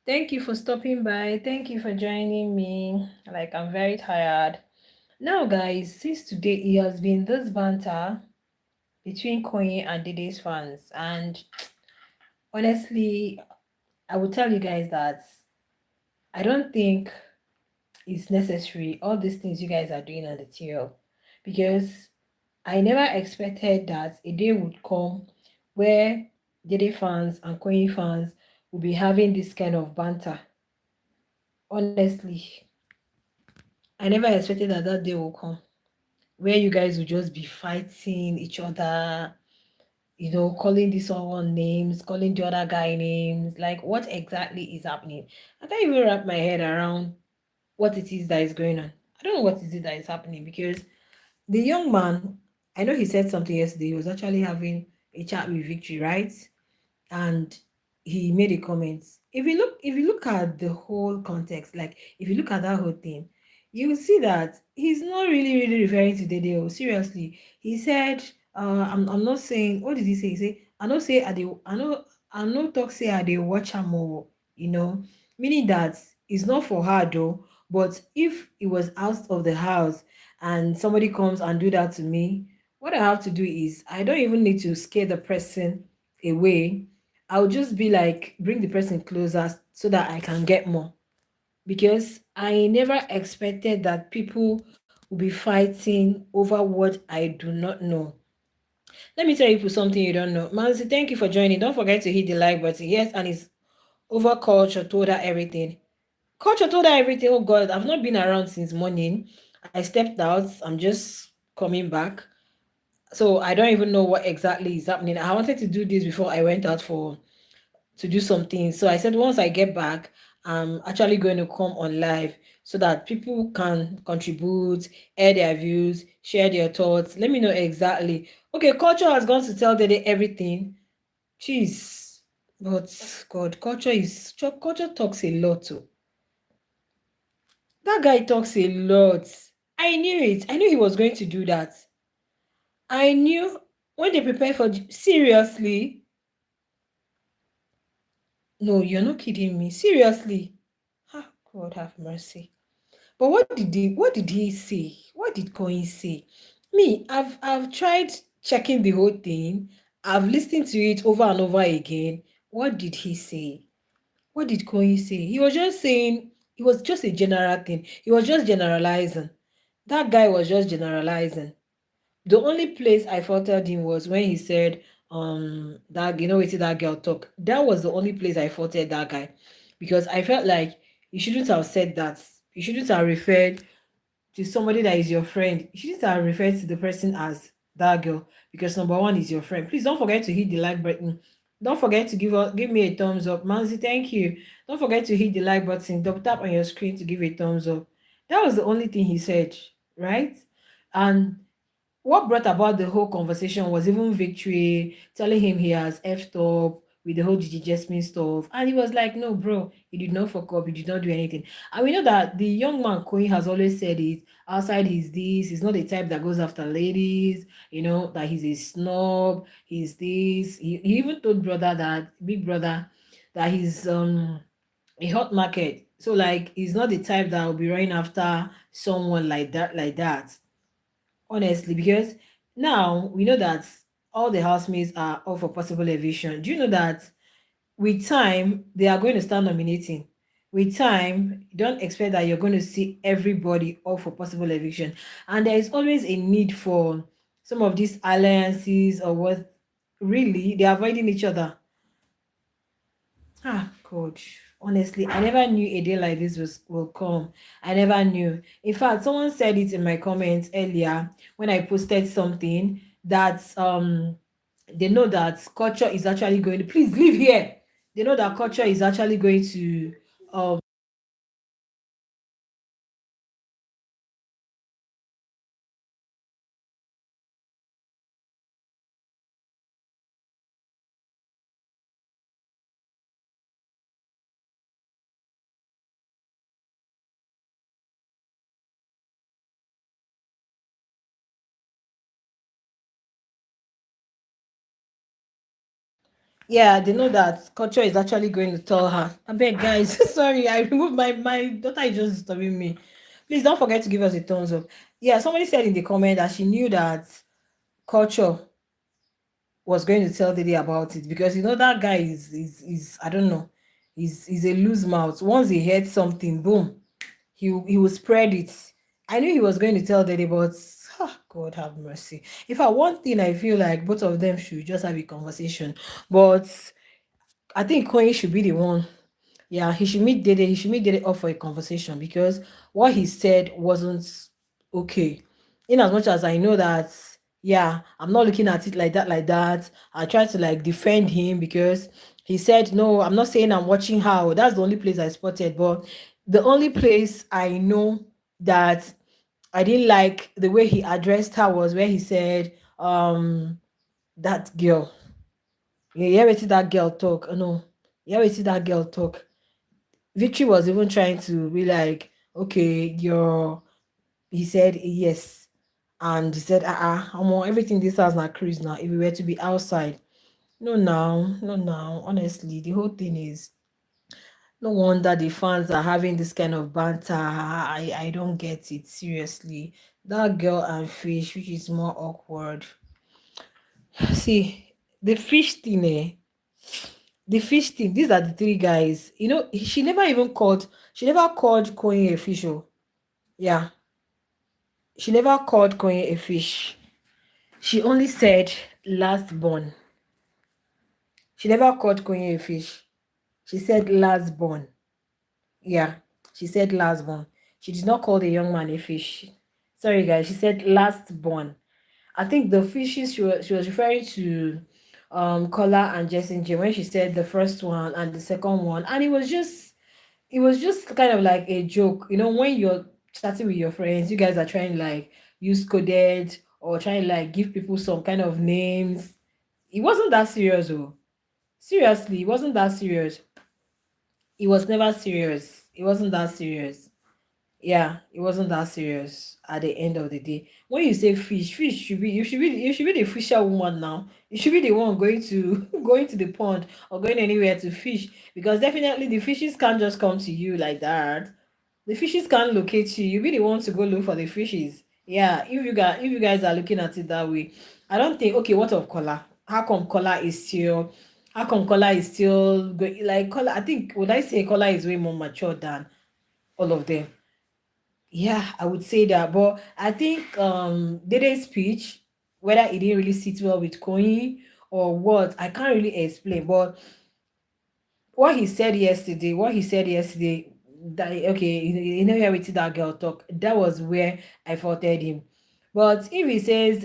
Thank you for stopping by. Thank you for joining me. Like, I'm very tired. Now, guys, since today it has been this banter between Koyin and Dede's fans, and honestly, I will tell you guys that I don't think it's necessary, all these things you guys are doing on the TL, because I never expected that a day would come where Dede fans and Koyin fans will be having this kind of banter. Honestly, I never expected that that day will come where you guys will just be fighting each other, calling this one names, calling the other guy names. Like, what exactly is happening? I can't even wrap my head around what it is that is going on. I don't know what is it that is happening because the young man, I know he said something yesterday. He was actually having a chat with Victory, right? And he made a comment. If you look at the whole context, like if you look at that whole thing, you will see that he's not really referring to Dede. Oh, seriously. He said, I'm not saying, what did he say? He say, I know say I know talk say I dey watch her more, meaning that it's not for her though. But if it was out of the house and somebody comes and do that to me, what I have to do is I don't even need to scare the person away. I'll just be like, bring the person closer so that I can get more. Because I never expected that people will be fighting over what I do not know. Let me tell you something you don't know. Manzi, thank you for joining. Don't forget to hit the like button. Yes, and it's over culture told her everything. Culture told her everything. Oh God, I've not been around since morning. I stepped out. I'm just coming back. So I don't even know what exactly is happening. I wanted to do this before I went out for to do something. So I said once I get back, I'm actually going to come on live so that people can contribute, air their views, share their thoughts. Let me know exactly. Okay, culture has gone to tell Dede everything. Jeez. But God, culture talks a lot too. That guy talks a lot. I knew it. I knew he was going to do that. I knew when they prepare for seriously. No, you're not kidding me. Seriously. Ah, God have mercy. But what did he say? What did Coin say? Me, I've tried checking the whole thing. I've listened to it over and over again. What did he say? What did Coin say? He was just saying it was just a general thing. He was just generalizing. That guy was just generalizing. The only place I faulted him was when he said, that wait till that girl talk. That was the only place I faulted that guy. Because I felt like you shouldn't have said that. You shouldn't have referred to somebody that is your friend. You shouldn't have referred to the person as that girl because number one is your friend. Please don't forget to hit the like button. Don't forget to give me a thumbs up. Manzi, thank you. Don't forget to hit the like button. Double tap on your screen to give a thumbs up. That was the only thing he said, right? And what brought about the whole conversation was even Victory telling him he has effed up with the whole Gigi Jasmine stuff. And he was like, no, bro, he did not fuck up. He did not do anything. And we know that the young man, Koyin, has always said it. Outside, he's this. He's not the type that goes after ladies, that he's a snob. He's this. He even told big brother, that he's a hot market. So, like, he's not the type that will be running after someone like that, honestly, because now we know that all the housemates are up for possible eviction. Do you know that with time they are going to start nominating? With time, don't expect that you're going to see everybody up for possible eviction, and there is always a need for some of these alliances or what. Really, they're avoiding each other. Ah, God. Honestly, I never knew a day like this will come. I never knew. In fact, someone said it in my comments earlier when I posted something that they know that culture is actually going to please leave here. They know that culture is actually going to um Yeah, they know that culture is actually going to tell her. I beg, guys. Sorry, I removed my daughter is just disturbing me. Please don't forget to give us a thumbs up. Yeah, somebody said in the comment that she knew that culture was going to tell Dede about it because you know that guy is I don't know, he's a loose mouth. Once he heard something, boom, he will spread it. I knew he was going to tell Dede, but God have mercy. If I one thing, I feel like both of them should just have a conversation, but I think Koyin should be the one. Yeah, he should meet Dede. He should meet Dede up for a conversation because what he said wasn't okay. In as much as I know that, yeah, I'm not looking at it like that, like that. I try to like defend him because he said, no, I'm not saying I'm watching how. That's the only place I spotted. But the only place I know that I didn't like the way he addressed her was where he said, that girl. Yeah, you ever see that girl talk? No. You ever see that girl talk? Victory was even trying to be like, okay, you're, he said yes. And he said, everything this has not cruise now. If we were to be outside. No, now, no, now. Honestly, the whole thing is no wonder the fans are having this kind of banter. I don't get it. Seriously. That girl and fish, which is more awkward. See, the fish thing, the fish thing, these are the three guys. You know, she never called Koyin a fish. Oh. Yeah, she never called Koyin a fish. She only said last born. She never called Koyin a fish. She said last born. Yeah, she said last born. She did not call the young man a fish. Sorry, guys. She said last born. I think the fishes she was referring to Kola and Jessinje when she said the first one and the second one. And it was just kind of like a joke. You know, when you're chatting with your friends, you guys are trying to like use coded or trying to like give people some kind of names. It wasn't that serious, oh. Seriously, it wasn't that serious. It was never serious. It wasn't that serious. Yeah, it wasn't that serious at the end of the day. When you say fish, fish should be you should be the fisher woman now. You should be the one going to going to the pond or going anywhere to fish because definitely the fishes can't just come to you like that. The fishes can't locate you. You be the one to go look for the fishes. Yeah, if you guys are looking at it that way, I don't think okay. What of color? How come color is still going like color? I think would I say color is way more mature than all of them. Yeah, I would say that. But I think Dede's speech, whether it didn't really sit well with Koyin or what, I can't really explain. But what he said yesterday, that okay, you know how we see that girl talk. That was where I faulted him. But if he says,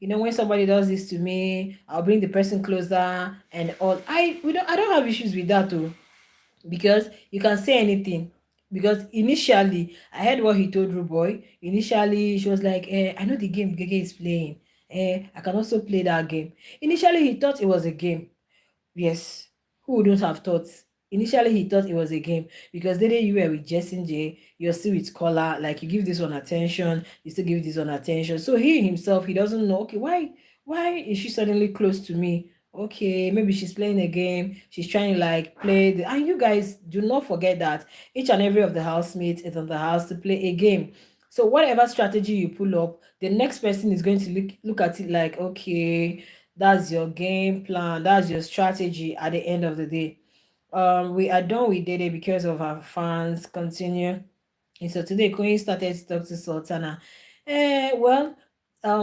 when somebody does this to me, I'll bring the person closer and all. I don't have issues with that too because you can say anything. Because initially, I heard what he told Ruboy. Initially, she was like, I know the game Gege is playing. I can also play that game. Initially, he thought it was a game. Yes, who wouldn't have thought? Initially, he thought it was a game because the day you were with Justin J, you're still with Collar. Like you give this one attention, you still give this one attention. So he himself, he doesn't know. Okay, why is she suddenly close to me? Okay, maybe she's playing a game. She's trying to like play the. And you guys do not forget that each and every of the housemates is in the house to play a game. So whatever strategy you pull up, the next person is going to look at it like, okay, that's your game plan. That's your strategy at the end of the day. We are done with Dede because of our fans. Continue. And so today, Koyin started to talk to Sultana. Well,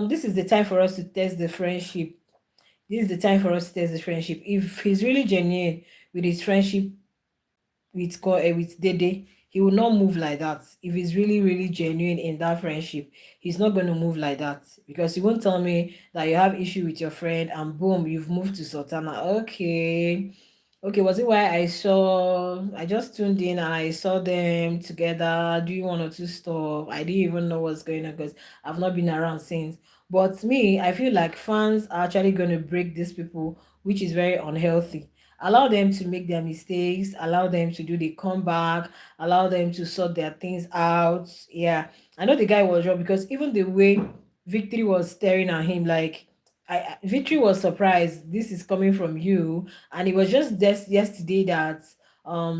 this is the time for us to test the friendship. This is the time for us to test the friendship. If he's really genuine with his friendship with Dede, he will not move like that. If he's really, really genuine in that friendship, he's not going to move like that because you won't tell me that you have issue with your friend and boom, you've moved to Sultana. Okay. Okay, was it why I just tuned in and I saw them together doing one or two stuff. I didn't even know what's going on because I've not been around since. But me, I feel like fans are actually going to break these people, which is very unhealthy. Allow them to make their mistakes, allow them to do the comeback, allow them to sort their things out. Yeah, I know the guy was wrong because even the way Victory was staring at him, like Victory was surprised. This is coming from you, and it was just this yesterday that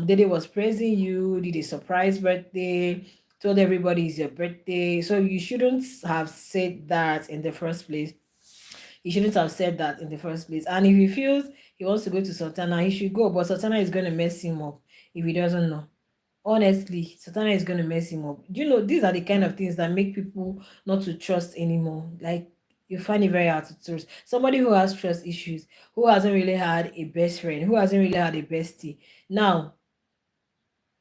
Dede was praising you, did a surprise birthday, told everybody it's your birthday. So you shouldn't have said that in the first place. He shouldn't have said that in the first place. And if he feels he wants to go to Sultana, he should go. But Sultana is going to mess him up if he doesn't know. Honestly, Sultana is going to mess him up. Do you know, these are the kind of things that make people not to trust anymore. Like, you find it very hard to trust. Somebody who has trust issues, who hasn't really had a best friend, who hasn't really had a bestie. Now,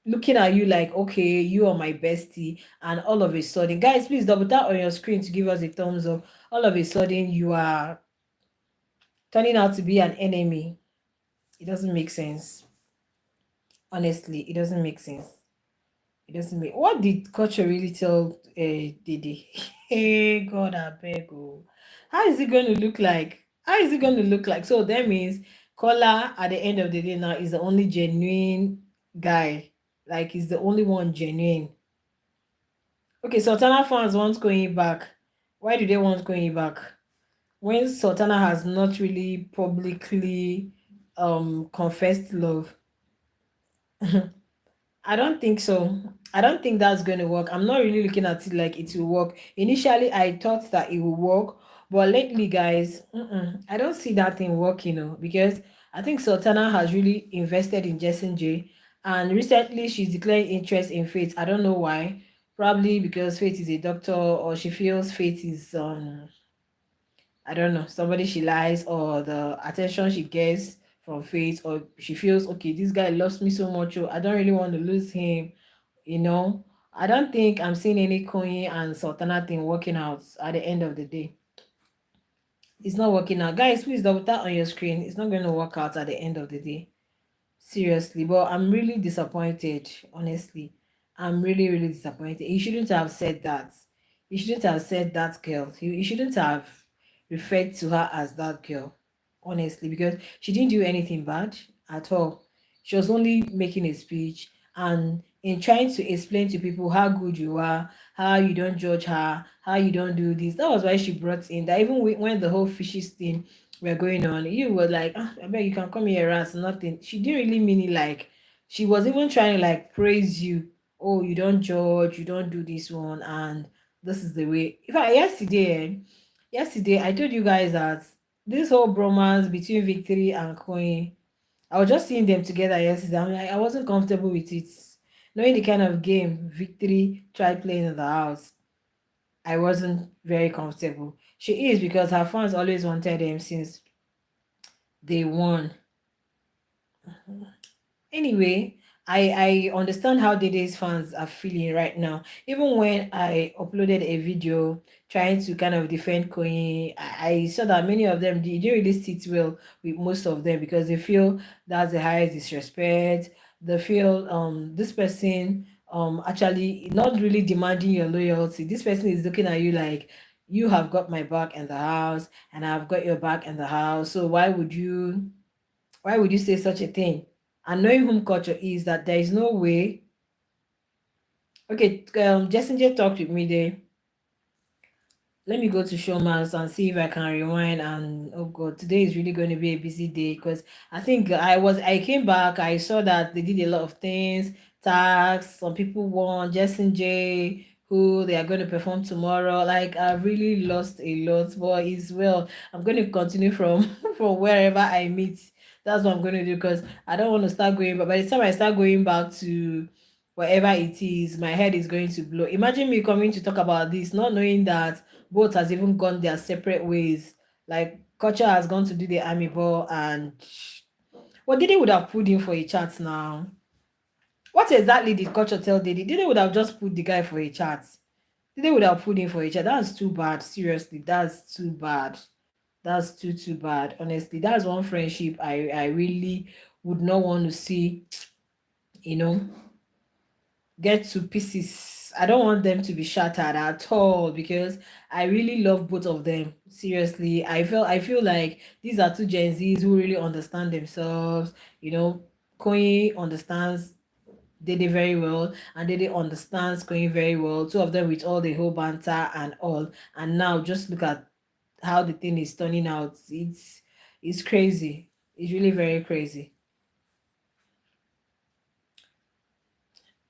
looking at you like, okay, you are my bestie, and all of a sudden, guys, please double tap on your screen to give us a thumbs up. All of a sudden, you are turning out to be an enemy. It doesn't make sense. Honestly, it doesn't make sense. It doesn't make. What did culture really tell Dede? Hey God, I beg you. How is it going to look like? How is it going to look like? So that means Kola at the end of the day now is the only genuine guy. Like he's the only one genuine. Okay, Sultana fans want going back. Why do they want going back? When Sultana has not really publicly confessed love. I don't think so. I don't think that's going to work. I'm not really looking at it like it will work. Initially, I thought that it will work, but lately, guys, I don't see that thing working, because I think Sultana has really invested in Jessin J, and recently she's declaring interest in Faith. I don't know why. Probably because Faith is a doctor, or she feels Faith is I don't know, somebody she likes, or the attention she gets from Faith, or she feels, okay, this guy loves me so much, I don't really want to lose him, you know. I don't think I'm seeing any Koyin and Sultana thing working out at the end of the day. It's not working out. Guys, please double tap on your screen. It's not going to work out at the end of the day. Seriously, but I'm really disappointed, honestly. I'm really, really disappointed. He shouldn't have said that. He shouldn't have said that girl. He shouldn't have referred to her as that girl, honestly, because she didn't do anything bad at all. She was only making a speech, and in trying to explain to people how good you are, how you don't judge her, how you don't do this. That was why she brought in that. Even when the whole fishes thing were going on, you were like, ah, I bet you can come here as nothing. She didn't really mean it like she was even trying to like praise you. Oh, you don't judge, you don't do this one, and this is the way. In fact, yesterday I told you guys that this whole bromance between Victory and Coin, I was just seeing them together yesterday. I'm like, I wasn't comfortable with it. Knowing the kind of game Victory tried playing in the house, I wasn't very comfortable. She is because her fans always wanted them since they won. Anyway, I understand how Dede's fans are feeling right now. Even when I uploaded a video trying to kind of defend Koyin, I saw that many of them they didn't really sit well with most of them because they feel that's the highest disrespect. They feel this person actually not really demanding your loyalty. This person is looking at you like you have got my back in the house and I've got your back in the house. So why would you say such a thing? And knowing whom culture is, that there is no way. Okay, Jessenger talked with me there. Let me go to Showman's and see if I can rewind. And oh god, today is really going to be a busy day because I think I came back, I saw that they did a lot of things, tags, some people won, Justin J, who they are going to perform tomorrow. Like I've really lost a lot, but it's well. I'm going to continue from from wherever I meet. That's what I'm going to do because I don't want to start going. But by the time I start going back to whatever it is, my head is going to blow. Imagine me coming to talk about this, not knowing that both has even gone their separate ways. Like Culture has gone to do the army ball, and what Dede would have put in for a chat now. What exactly did Culture tell Dede? Dede would have just put the guy for a chat. Dede would have put in for a chat. That's too bad. Seriously, that's too bad. That's too bad. Honestly, that's one friendship I really would not want to see, you know, get to pieces. I don't want them to be shattered at all because I really love both of them. Seriously, I feel like these are two Gen Zs who really understand themselves. Koyin understands Dede very well, and Dede understands Koyin very well. Two of them with all the whole banter and all. And now just look at how the thing is turning out. It's crazy. It's really very crazy.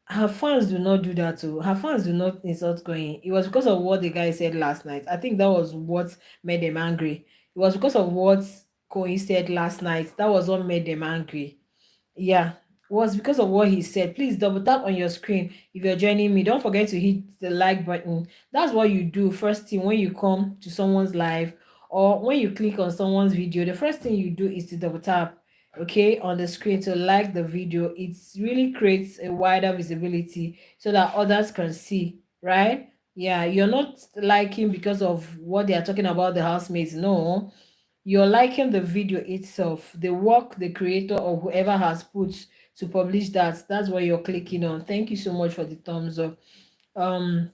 Her fans do not do that too. Her fans do not insult Koyin. It was because of what the guy said last night. I think that was what made them angry. It was because of what Koyin said last night. That was what made them angry. Yeah, was because of what he said. Please double tap on your screen if you're joining me. Don't forget to hit the like button. That's what you do first thing when you come to someone's live or when you click on someone's video. The first thing you do is to double tap, okay, on the screen to like the video. It really creates a wider visibility so that others can see, right? Yeah, you're not liking because of what they are talking about the housemates. No, you're liking the video itself, the work the creator or whoever has put to publish that. That's what you're clicking on. Thank you so much for the thumbs up. Um,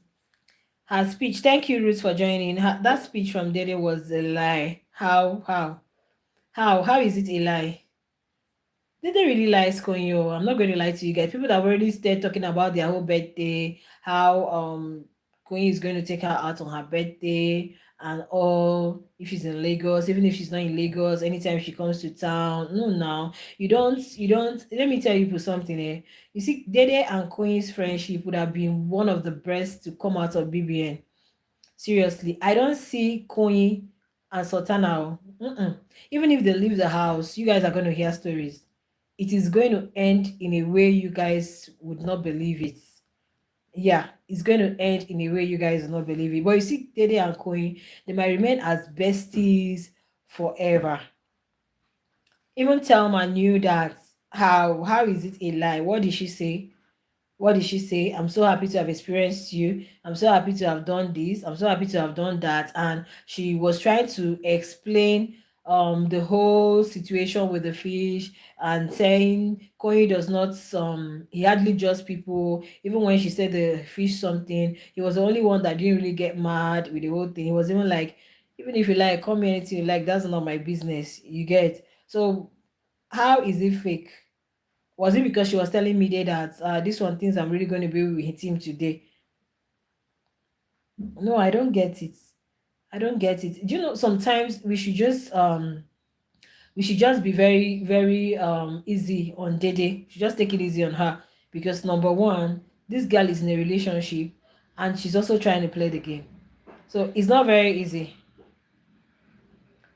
her speech. Thank you, Ruth, for joining. That speech from Dede was a lie. How is it a lie? They don't really like Konyo. I'm not going to lie to you guys. People that have already started talking about their whole birthday, how Koyin is going to take her out on her birthday and all. If she's in Lagos, even if she's not in Lagos, anytime she comes to town. No, now you don't. Let me tell you people something. You see, Dede and Koyin's friendship would have been one of the best to come out of BBN. Seriously, I don't see Koyin and Sultana. Mm-mm. Even if they leave the house, you guys are going to hear stories. It is going to end in a way you guys would not believe it. Yeah, it's going to end in a way you guys will not believe it. But you see, Dede and Koyin, they might remain as besties forever. Even Telma knew that. How is it a lie? What did she say? What did she say? I'm so happy to have experienced you. I'm so happy to have done this. I'm so happy to have done that. And she was trying to explain the whole situation with the fish and saying Koyi does not he hardly judge people. Even when she said the fish something, he was the only one that didn't really get mad with the whole thing. He was even like, even if you like, call me anything you like, that's not my business. You get. So how is it fake? Was it because she was telling me there that this one things I'm really going to be with him today? No, I don't get it. I don't get it. Do you know sometimes we should just be very, very easy on Dede. We should just take it easy on her. Because number one, this girl is in a relationship and she's also trying to play the game. So it's not very easy.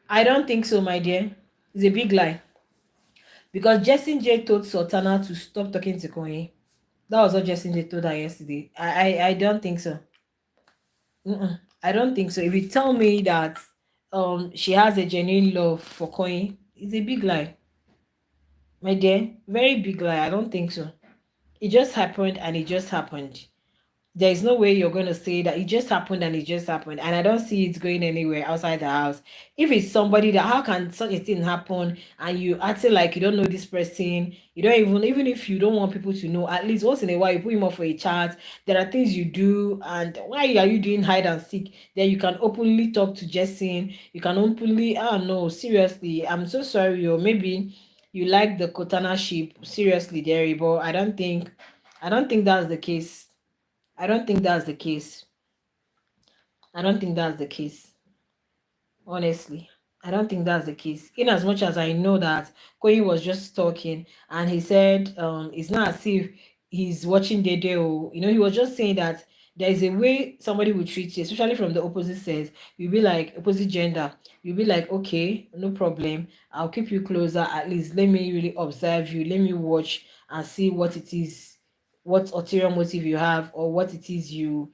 I don't think so, my dear. It's a big lie. Because Jessie J told Sultana to stop talking to Koyin. That was what Jessie J told her yesterday. I don't think so. Mm-mm. I don't think so. If you tell me that she has a genuine love for Koyin, it's a big lie. My dear, very big lie. I don't think so. It just happened and it just happened. There is no way you're going to say that it just happened and it just happened, and I don't see it going anywhere outside the house. If it's somebody that, how can such a thing happen and you acting like you don't know this person, you don't even if you don't want people to know, at least once in a while you put him up for a chat. There are things you do, and why are you doing hide and seek? Then you can openly talk to Jessin. You can openly, ah no, seriously, I'm so sorry. Or maybe you like the Kotana ship, seriously, Derry, but I don't think that's the case. I don't think that's the case. I don't think that's the case. Honestly, I don't think that's the case. In as much as I know that Koyi was just talking and he said it's not as if he's watching Dede. Or, he was just saying that there is a way somebody will treat you, especially from the opposite sex. You'll be like, opposite gender. You'll be like, okay, no problem. I'll keep you closer. At least let me really observe you. Let me watch and see what it is, what ulterior motive you have, or what it is you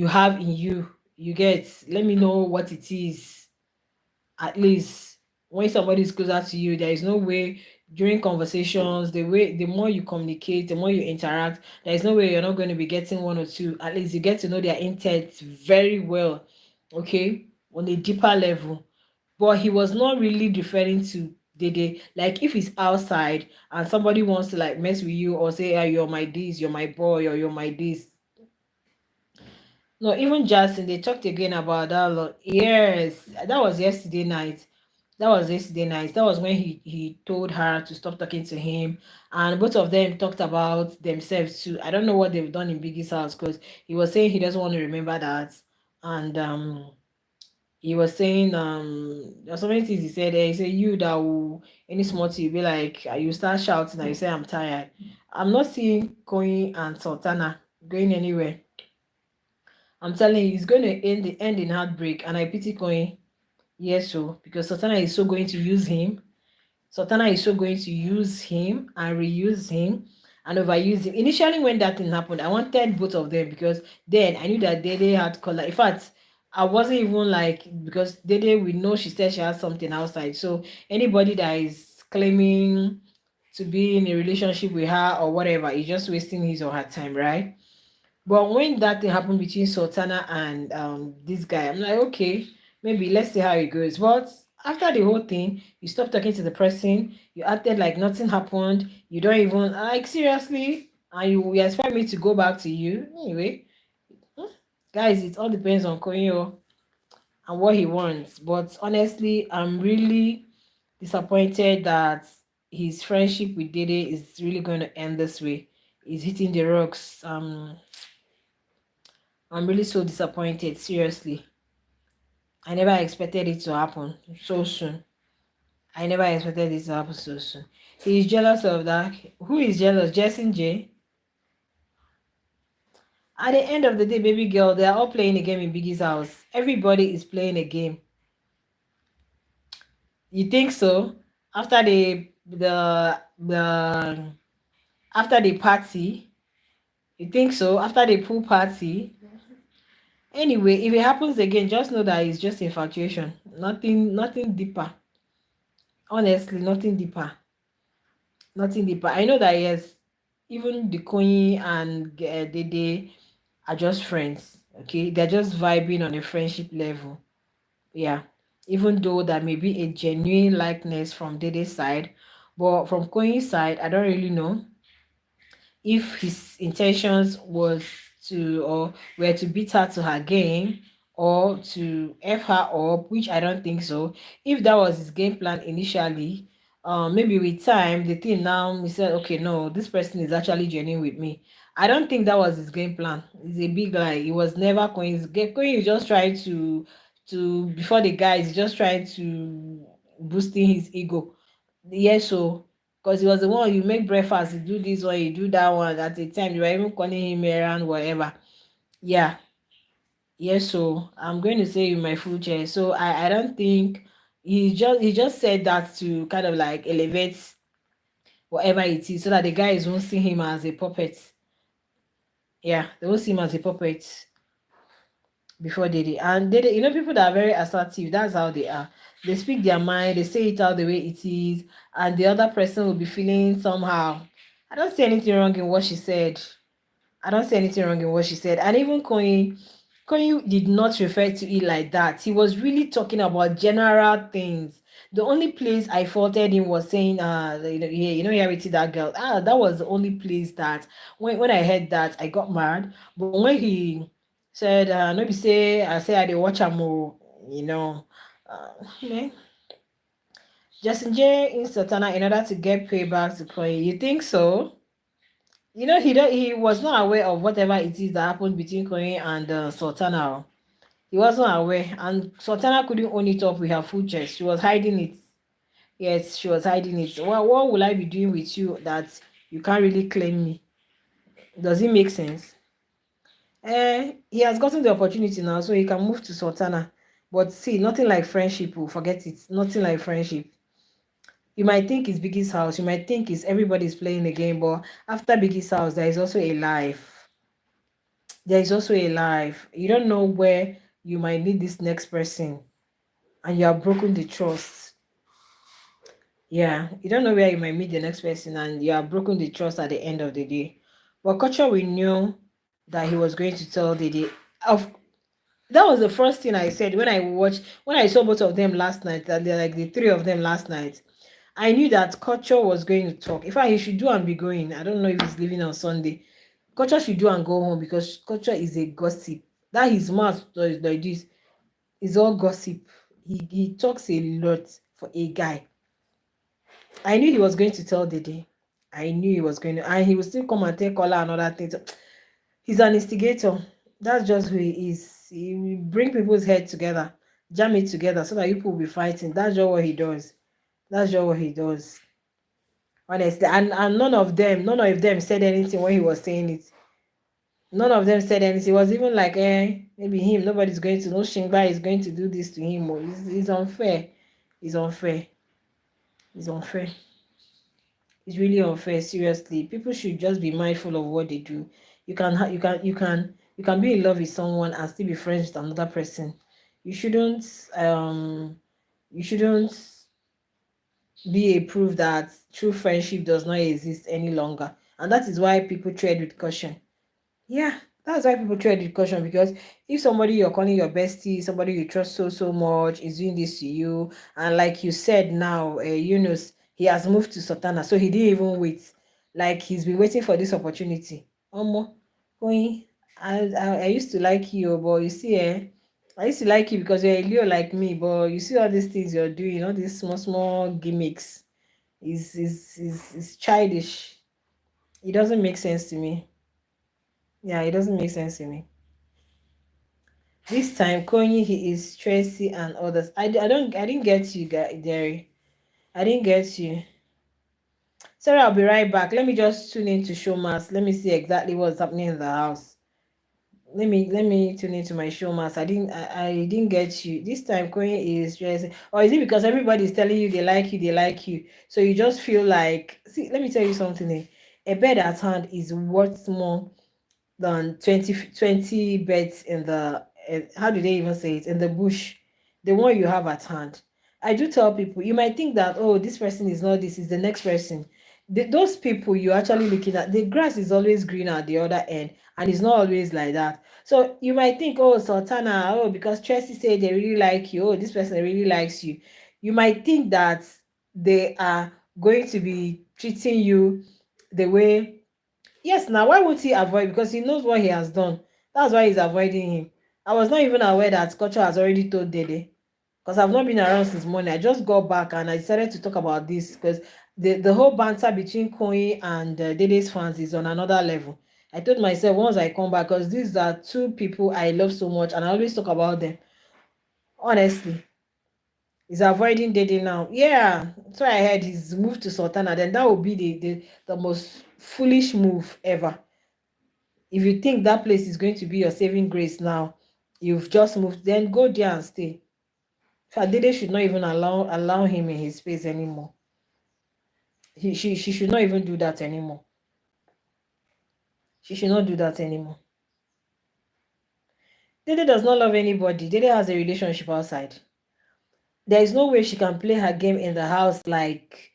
have in you. You get, let me know what it is. At least when somebody is closer to you, there is no way during conversations, the more you communicate, the more you interact, there is no way you're not going to be getting one or two. At least you get to know their intent very well, okay, on a deeper level. But he was not really referring to Dede. Like if he's outside and somebody wants to like mess with you or say, you're my this, you're my boy, or you're my this. No, even Justin, they talked again about that lot. Yes, that was yesterday night. That was yesterday night. That was when he told her to stop talking to him, and both of them talked about themselves too. I don't know what they've done in Biggie's house because he was saying he doesn't want to remember that, and he was saying there are so many things he said. He said you that will any small thing you be like you start shouting and you say I'm tired. I'm not seeing Koyin and Sultana going anywhere. I'm telling you, it's going to end in heartbreak, and I pity Koyin. Yes, so because Sultana is so going to use him. Sultana is so going to use him and reuse him and overuse him. Initially, when that thing happened, I wanted both of them because then I knew that Dede had color. In fact, I wasn't even like because Dede, we know she said she has something outside. So anybody that is claiming to be in a relationship with her or whatever is just wasting his or her time, right? But when that thing happened between Sultana and this guy, I'm like, okay, maybe let's see how it goes. But after the whole thing, you stop talking to the person, you acted like nothing happened, you don't even like seriously, and you expect me to go back to you. Anyway, hmm, guys, it all depends on Koyo and what he wants. But honestly, I'm really disappointed that his friendship with Dede is really going to end this way. He's hitting the rocks. I'm really so disappointed, seriously. I never expected it to happen so soon. I never expected it to happen so soon. He's jealous of that. Who is jealous? Jesse J. At the end of the day, baby girl, they are all playing a game in Biggie's house. Everybody is playing a game. You think so? After the after the party, you think so? After the pool party. Anyway, if it happens again, just know that it's just infatuation. Nothing deeper. Honestly, nothing deeper. Nothing deeper. I know that yes, even the Koyin and Dede are just friends. Okay, they're just vibing on a friendship level. Yeah, even though there may be a genuine likeness from Dede's side, but from Koyin's side, I don't really know if his intentions was to or were to beat her to her game or to f her up, which I don't think so. If that was his game plan initially, maybe with time the thing now he said, okay, no, this person is actually genuine with me. I don't think that was his game plan. It's a big lie. It was never Coin's game. Coin is just trying to before the guys, he's just trying to boosting his ego. Yes, so because he was the one you make breakfast, you do this one, you do that one. At the time, you were even calling him around, whatever. Yeah, yes. So I'm going to say in my full chair. So I don't think he just said that to kind of like elevate whatever it is, so that the guys won't see him as a puppet. Yeah, they won't see him as a puppet before Dede. And Dede, people that are very assertive, that's how they are. They speak their mind, they say it out the way it is, and the other person will be feeling somehow. I don't see anything wrong in what she said. I don't see anything wrong in what she said. And even Koyin did not refer to it like that. He was really talking about general things. The only place I faulted him was saying, yeah, yeah, we see that girl. That was the only place that when I heard that I got mad. But when he said, no, be say I say I did watch him more, man. Justin J in Sultana in order to get payback to Koyin. You think so? He was not aware of whatever it is that happened between Koyin and Sultana. He wasn't aware, and Sultana couldn't own it up with her full chest. She was hiding it. Yes, she was hiding it. What will I be doing with you that you can't really claim me? Does it make sense? He has gotten the opportunity now, so he can move to Sultana. But see, nothing like friendship. Oh, forget it. Nothing like friendship. You might think it's Biggie's house. You might think it's everybody's playing the game, but after Biggie's house, there is also a life. There is also a life. You don't know where you might need this next person, and you have broken the trust. Yeah, you don't know where you might meet the next person, and you have broken the trust at the end of the day. But culture, we knew that he was going to tell Dede. Of that was the first thing I said when I saw both of them last night. That they're like the three of them last night. I knew that culture was going to talk. In fact, he should do and be going. I don't know if he's leaving on Sunday. Culture should do and go home because culture is a gossip. That his mouth is like this is all gossip. He talks a lot for a guy. I knew he was going to tell Dede. I knew he was going to, and he will still come and take Kola and other things. He's an instigator. That's just who he is. He will bring people's head together. jam it together so that you people will be fighting. That's just what he does. That's just what he does. Honestly. And none of them said anything when he was saying it. None of them said anything. It was even like, maybe him, nobody's going to know Shingba is going to do this to him. Or it's unfair. It's unfair. It's unfair. It's really unfair, seriously. People should just be mindful of what they do. You can be in love with someone and still be friends with another person. You shouldn't you shouldn't be a proof that true friendship does not exist any longer. And that is why people tread with caution. Yeah, that's why people tread with caution, because if somebody you're calling your bestie, somebody you trust so much, is doing this to you, and like you said now, Yunus, he has moved to Sultana, so he didn't even wait. Like he's been waiting for this opportunity. Koyin, I used to like you, but you see, I used to like you because you're a Leo like me, but you see all these things you're doing, all these small gimmicks, is childish. It doesn't make sense to me. Yeah, it doesn't make sense to me. This time, Koyin, he is Tracy and others. I didn't get you, Derry. I didn't get you. Sorry, I'll be right back. Let me just tune into Showmas. Let me see exactly what's happening in the house. Let me tune into my Showmas. I didn't get you. This time, Koyin is Tracy. Or is it because everybody's telling you they like you? So you just feel like, see, let me tell you something. A bed at hand is worth more than 20 beds in the how do they even say it, in the bush, the one you have at hand. I do tell people, you might think that, oh, this person is not, this is the next person. Those people you're actually looking at, the grass is always green at the other end, and it's not always like that. So you might think, oh, Sultana, oh, because Tracy said they really like you, oh, this person really likes you, you might think that they are going to be treating you the way. Yes, now why would he avoid? Because he knows what he has done. That's why he's avoiding him. I was not even aware that Culture has already told Dede. Because I've not been around since morning. I just got back and I decided to talk about this because the whole banter between Koyin and Dede's fans is on another level. I told myself once I come back, because these are two people I love so much and I always talk about them. Honestly, he's avoiding Dede now. Yeah, so I heard he's moved to Sultana. Then that would be the most foolish move ever. If you think that place is going to be your saving grace now, you've just moved, then go there and stay. Fadede should not even allow him in his space anymore. She should not even do that anymore. She should not do that anymore. Dede does not love anybody. Dede has a relationship outside. There is no way she can play her game in the house like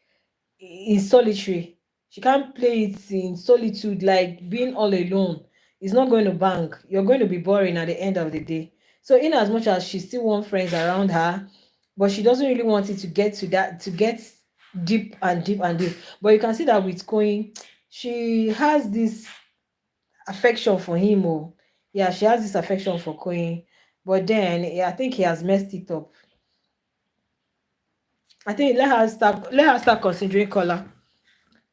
in solitary. She can't play it in solitude, like being all alone. It's not going to bang. You're going to be boring at the end of the day. So in as much as she still wants friends around her, but she doesn't really want it to get to that, to get deep and deep and deep. But you can see that with Koyin, she has this affection for him. Oh, yeah, she has this affection for Koyin. But then yeah, I think he has messed it up. I think let her start considering color.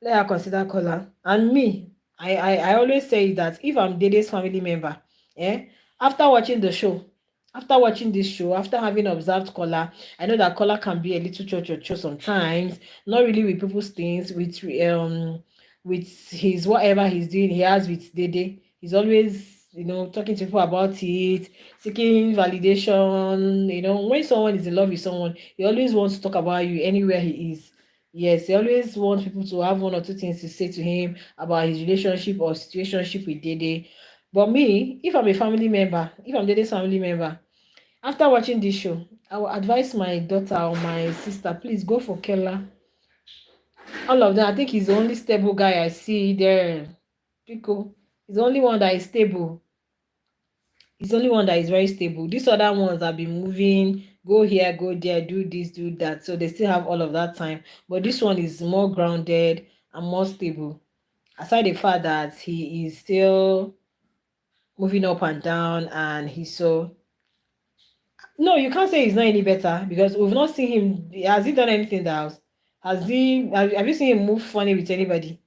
Let her consider color. And me, I always say that if I'm Dede's family member, eh, after watching the show, after watching this show, after having observed color, I know that color can be a little cho sometimes, not really with people's things, with his whatever he's doing, he has with Dede. He's always, talking to people about it, seeking validation. When someone is in love with someone, he always wants to talk about you anywhere he is. Yes, he always wants people to have one or two things to say to him about his relationship or situationship with Dede. But me, if I'm a family member, if I'm Dede's family member, after watching this show, I will advise my daughter or my sister, please go for Kella. All of them, I think he's the only stable guy I see there. Pico, he's the only one that is stable. He's the only one that is very stable. These other ones have been moving, go here, go there, do this, do that. So they still have all of that time. But this one is more grounded and more stable. Aside the fact that he is still moving up and down and he's so. No, you can't say he's not any better because we've not seen him. Has he done anything in the house? Has he? Have you seen him move funny with anybody?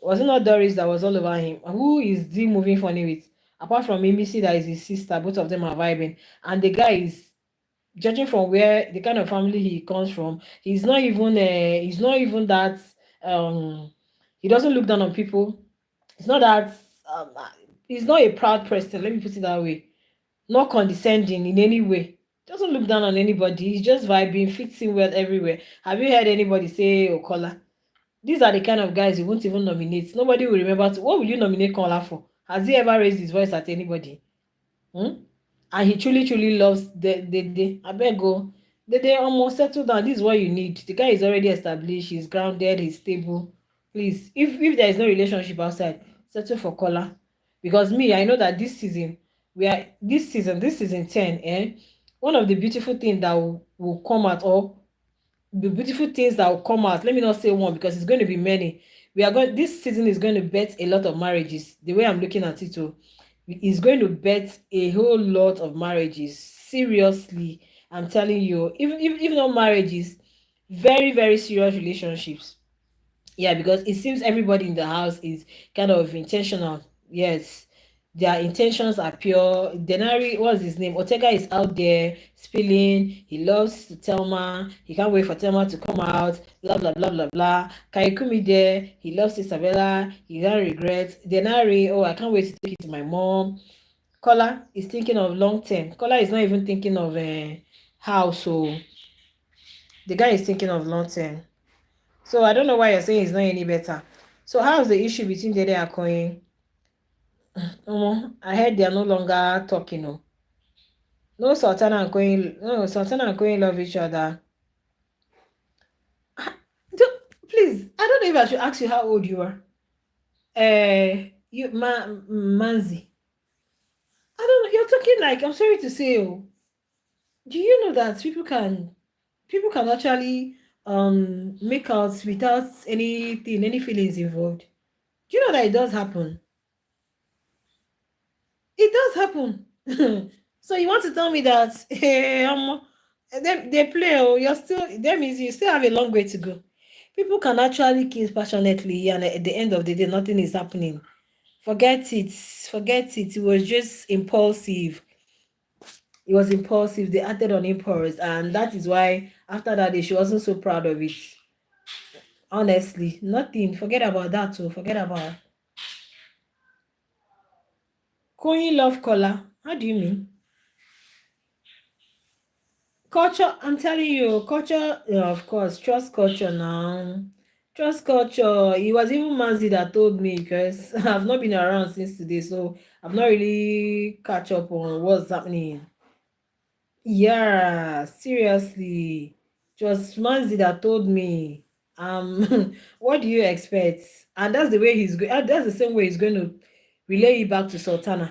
Was it not Doris that was all over him? Who is he moving funny with? Apart from Mimisi, that is his sister, both of them are vibing, and the guy is judging from where the kind of family he comes from, he's not even that he doesn't look down on people. It's not that um, he's not a proud person, let me put it that way. Not condescending in any way. Doesn't look down on anybody. He's just vibing, fits in well everywhere. Have you heard anybody say Okola? These are the kind of guys you won't even nominate. Nobody will remember. What will you nominate Kola for? Has he ever raised his voice at anybody? Hmm? And he truly, truly loves the I beg go. They almost settle down. This is what you need. The guy is already established. He's grounded. He's stable. Please, if there is no relationship outside, settle for Kola. Because me, I know that this season 10, one of the beautiful things that will come out, or the beautiful things that will come out, let me not say one because it's going to be many. This season is going to bet a lot of marriages. The way I'm looking at it, oh, is going to bet a whole lot of marriages. Seriously, I'm telling you, even not marriages, very, very serious relationships. Yeah, because it seems everybody in the house is kind of intentional. Yes, their intentions are pure. Denari, what's his name? Otega is out there spilling. He loves Telma. He can't wait for Telma to come out. Blah blah blah blah blah. Kaikumi there. He loves Isabella. He can't regret. Denari, oh, I can't wait to take it to my mom. Kola is thinking of long term. Kola is not even thinking of house. So the guy is thinking of long term. So I don't know why you're saying it's not any better. So how's the issue between Dede and Koyin? I heard they are no longer talking. No, no Sultana and Coin. No, Sultana and Coin love each other. Ah, please, I don't know if I should ask you how old you are. Manzi. I don't know. You're talking like, I'm sorry to say. Oh, do you know that people can actually make out without any feelings involved? Do you know that it does happen? It does happen. So you want to tell me that they play, oh, you're still, that means you still have a long way to go. People can actually kiss passionately and at the end of the day nothing is happening. Forget it. Forget it. It was just impulsive. It was impulsive. They acted on impulse, and that is why after that day she wasn't so proud of it. Honestly, nothing. Forget about that too. Forget about Koyin love color. How do you mean? Culture, I'm telling you, culture, yeah, of course, trust culture now. Trust culture. It was even Manzi that told me because I've not been around since today, so I've not really catch up on what's happening. Yeah, seriously. It was Manzi that told me. What do you expect? And that's the way that's the same way he's going to relay it back to Sultana.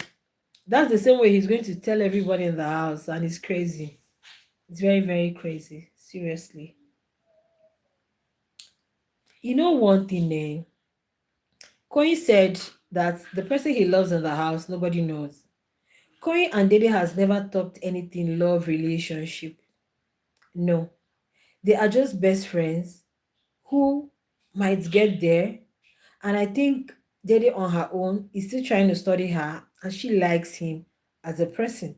That's the same way he's going to tell everybody in the house, and it's crazy. It's very, very crazy. Seriously. You know one thing, Koyin said that the person he loves in the house, nobody knows. Koyin and Dede has never talked anything love relationship. No. They are just best friends who might get there. And I think Dede on her own is still trying to study her and she likes him as a person.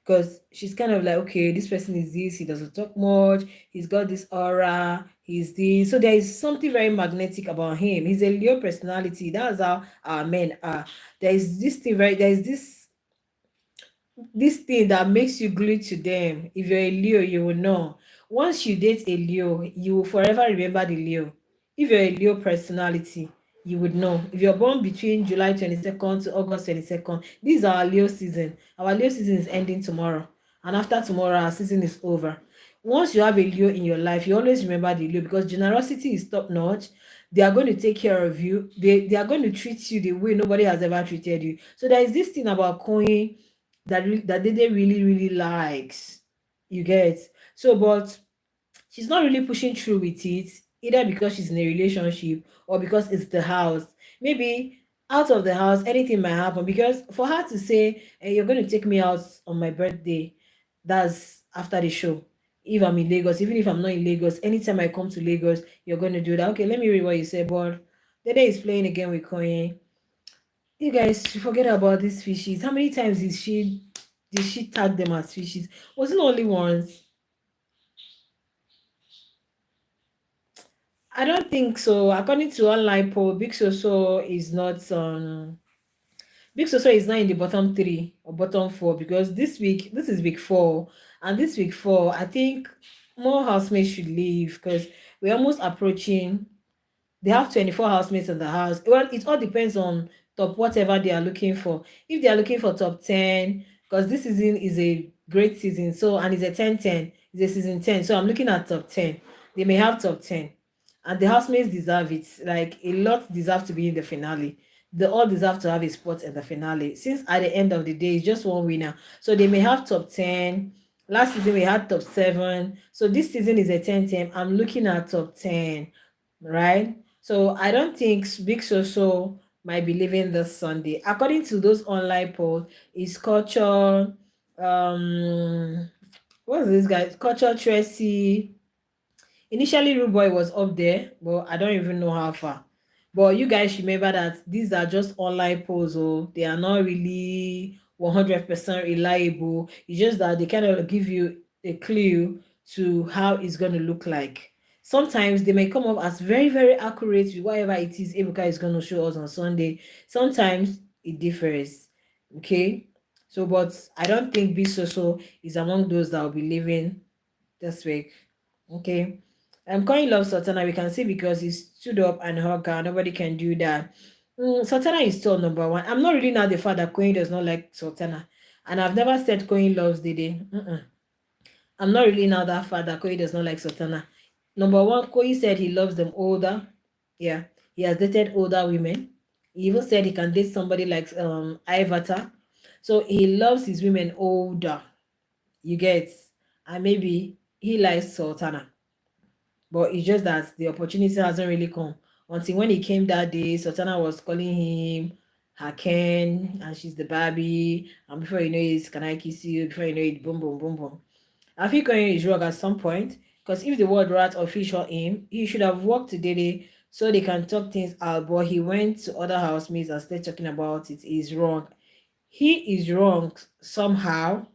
Because she's kind of like, okay, this person is this, he doesn't talk much, he's got this aura, he's this. So there is something very magnetic about him. He's a Leo personality. That's how our men are. There is this thing that makes you glued to them. If you're a Leo, you will know. Once you date a Leo, you will forever remember the Leo. If you're a Leo personality, you would know. If you're born between July 22nd to August 22nd, this is our Leo season. Our Leo season is ending tomorrow. And after tomorrow, our season is over. Once you have a Leo in your life, you always remember the Leo because generosity is top notch. They are going to take care of you. They are going to treat you the way nobody has ever treated you. So there is this thing about Coin that Dede really, really likes. You get. So, but she's not really pushing through with it, either because she's in a relationship or because it's the house. Maybe out of the house, anything might happen. Because for her to say, you're going to take me out on my birthday, that's after the show. If I'm in Lagos, even if I'm not in Lagos, anytime I come to Lagos, you're going to do that. Okay, let me read what you said, but Dede is playing again with Koyin. You guys forget about these fishes. How many times did she tag them as fishes? Was it only once? I don't think so. According to online poll, Big Soso is not Big Soso is not in the bottom three or bottom four, because this is week four, and this week four, I think more housemates should leave because we're almost approaching. They have 24 housemates in the house. Well, it all depends on top whatever they are looking for. If they are looking for top 10, because this season is a great season, so, and it's a 10-10, it's a season 10. So I'm looking at top 10. They may have top 10. And the housemates deserve it. Like, a lot deserve to be in the finale. They all deserve to have a spot in the finale. Since at the end of the day, it's just one winner. So they may have top 10. Last season we had top 7. So this season is a 10-10. I'm looking at top 10, right? So I don't think Big Soso might be leaving this Sunday. According to those online polls, is Culture, what's this guy? Culture Tracy. Initially, Rude Boy was up there, but I don't even know how far. But you guys remember that these are just online polls, oh, they are not really 100% reliable. It's just that they kind of give you a clue to how it's going to look like. Sometimes they may come up as very, very accurate with whatever it is Ebuka is going to show us on Sunday. Sometimes it differs. Okay. So, but I don't think Bisoso is among those that will be leaving this week. Okay. Coin loves Sultana. We can see because he stood up and hugged her. Nobody can do that. Sultana is still number one. I'm not really now the fact that Coin does not like Sultana. And I've never said Coin loves Dede. I'm not really now that fact that Coin does not like Sultana. Number one, Coin said he loves them older. Yeah. He has dated older women. He even said he can date somebody like Ivata. So he loves his women older. You get. And maybe he likes Sultana. But it's just that the opportunity hasn't really come. Until when he came that day, Sultana was calling him her Ken, and she's the Barbie. And before you know it, can I kiss you? Before you know it, boom, boom, boom, boom. I think Koyin is wrong at some point. Because if the word rat or fish or him, he should have walked to Dede so they can talk things out. But he went to other housemates and started talking about it. He's wrong. He is wrong somehow,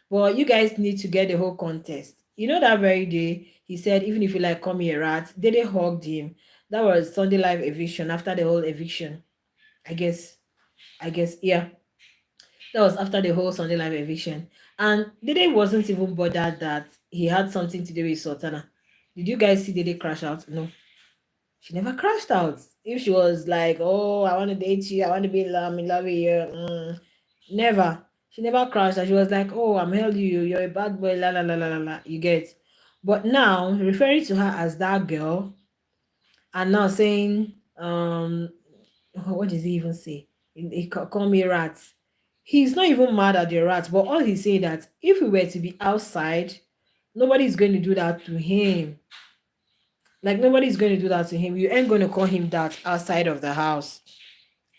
but you guys need to get the whole context. You know, that very day he said, even if you like call me a rat, Dede hugged him. That was Sunday live eviction, after the whole eviction. I guess, yeah. That was after the whole Sunday live eviction. And Dede wasn't even bothered that he had something to do with Sultana. Did you guys see Dede crash out? No. She never crashed out. If she was like, oh, I want to date you, I want to be in love with you, never. She never crashed out. She was like, oh, I'm held you, you're a bad boy, la la la la la la. You get. But now referring to her as that girl, and now saying, what does he even say? Call me rats. He's not even mad at the rats, but all he's saying that if we were to be outside, nobody's going to do that to him. Like, nobody's going to do that to him. You ain't going to call him that outside of the house.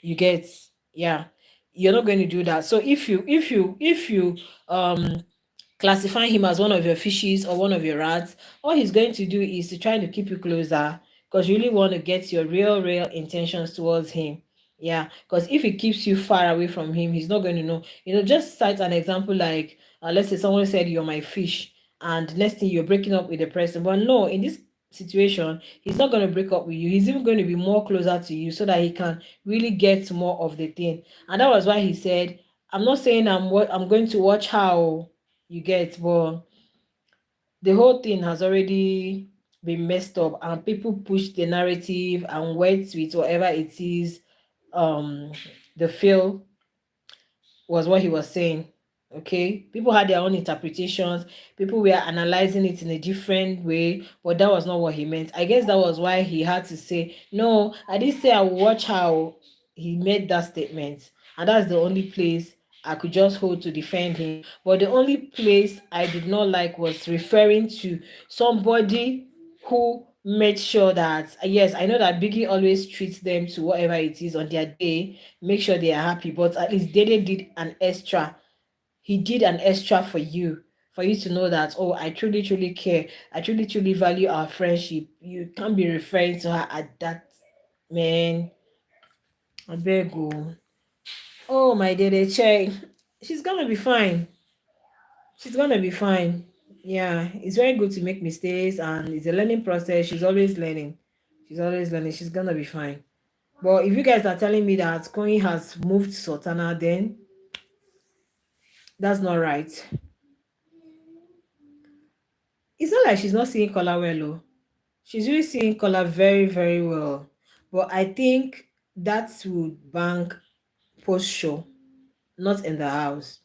You get. Yeah, you're not going to do that. So if you classify him as one of your fishes or one of your rats, all he's going to do is to try to keep you closer, because you really want to get your real intentions towards him. Yeah, because if he keeps you far away from him, he's not going to know. Just cite an example like, let's say someone said you're my fish, and next thing you're breaking up with the person. But no, in this situation, he's not going to break up with you. He's even going to be more closer to you so that he can really get more of the thing. And that was why he said, I'm not saying I'm going to watch how you get, but the whole thing has already been messed up, and people push the narrative and went with whatever it is the feel was what he was saying. Okay, people had their own interpretations, people were analyzing it in a different way, but that was not what he meant. I guess that was why he had to say, no, I didn't say I would watch how he made that statement. And that's the only place I could just hold to defend him. But the only place I did not like was referring to somebody who made sure that, yes, I know that Biggie always treats them to whatever it is on their day, make sure they are happy, but at least Dede did an extra. He did an extra for you to know that, oh, I truly care, I truly value our friendship. You can't be referring to her at that. Man, I beg you. Oh, my Dede Che, she's gonna be fine. She's gonna be fine. Yeah, it's very good to make mistakes, and it's a learning process. She's always learning. She's always learning. She's gonna be fine. But if you guys are telling me that Koyin has moved Sultana, then that's not right. It's not like she's not seeing color well, oh. She's really seeing color very, very well. But I think that would bank post show, not in the house.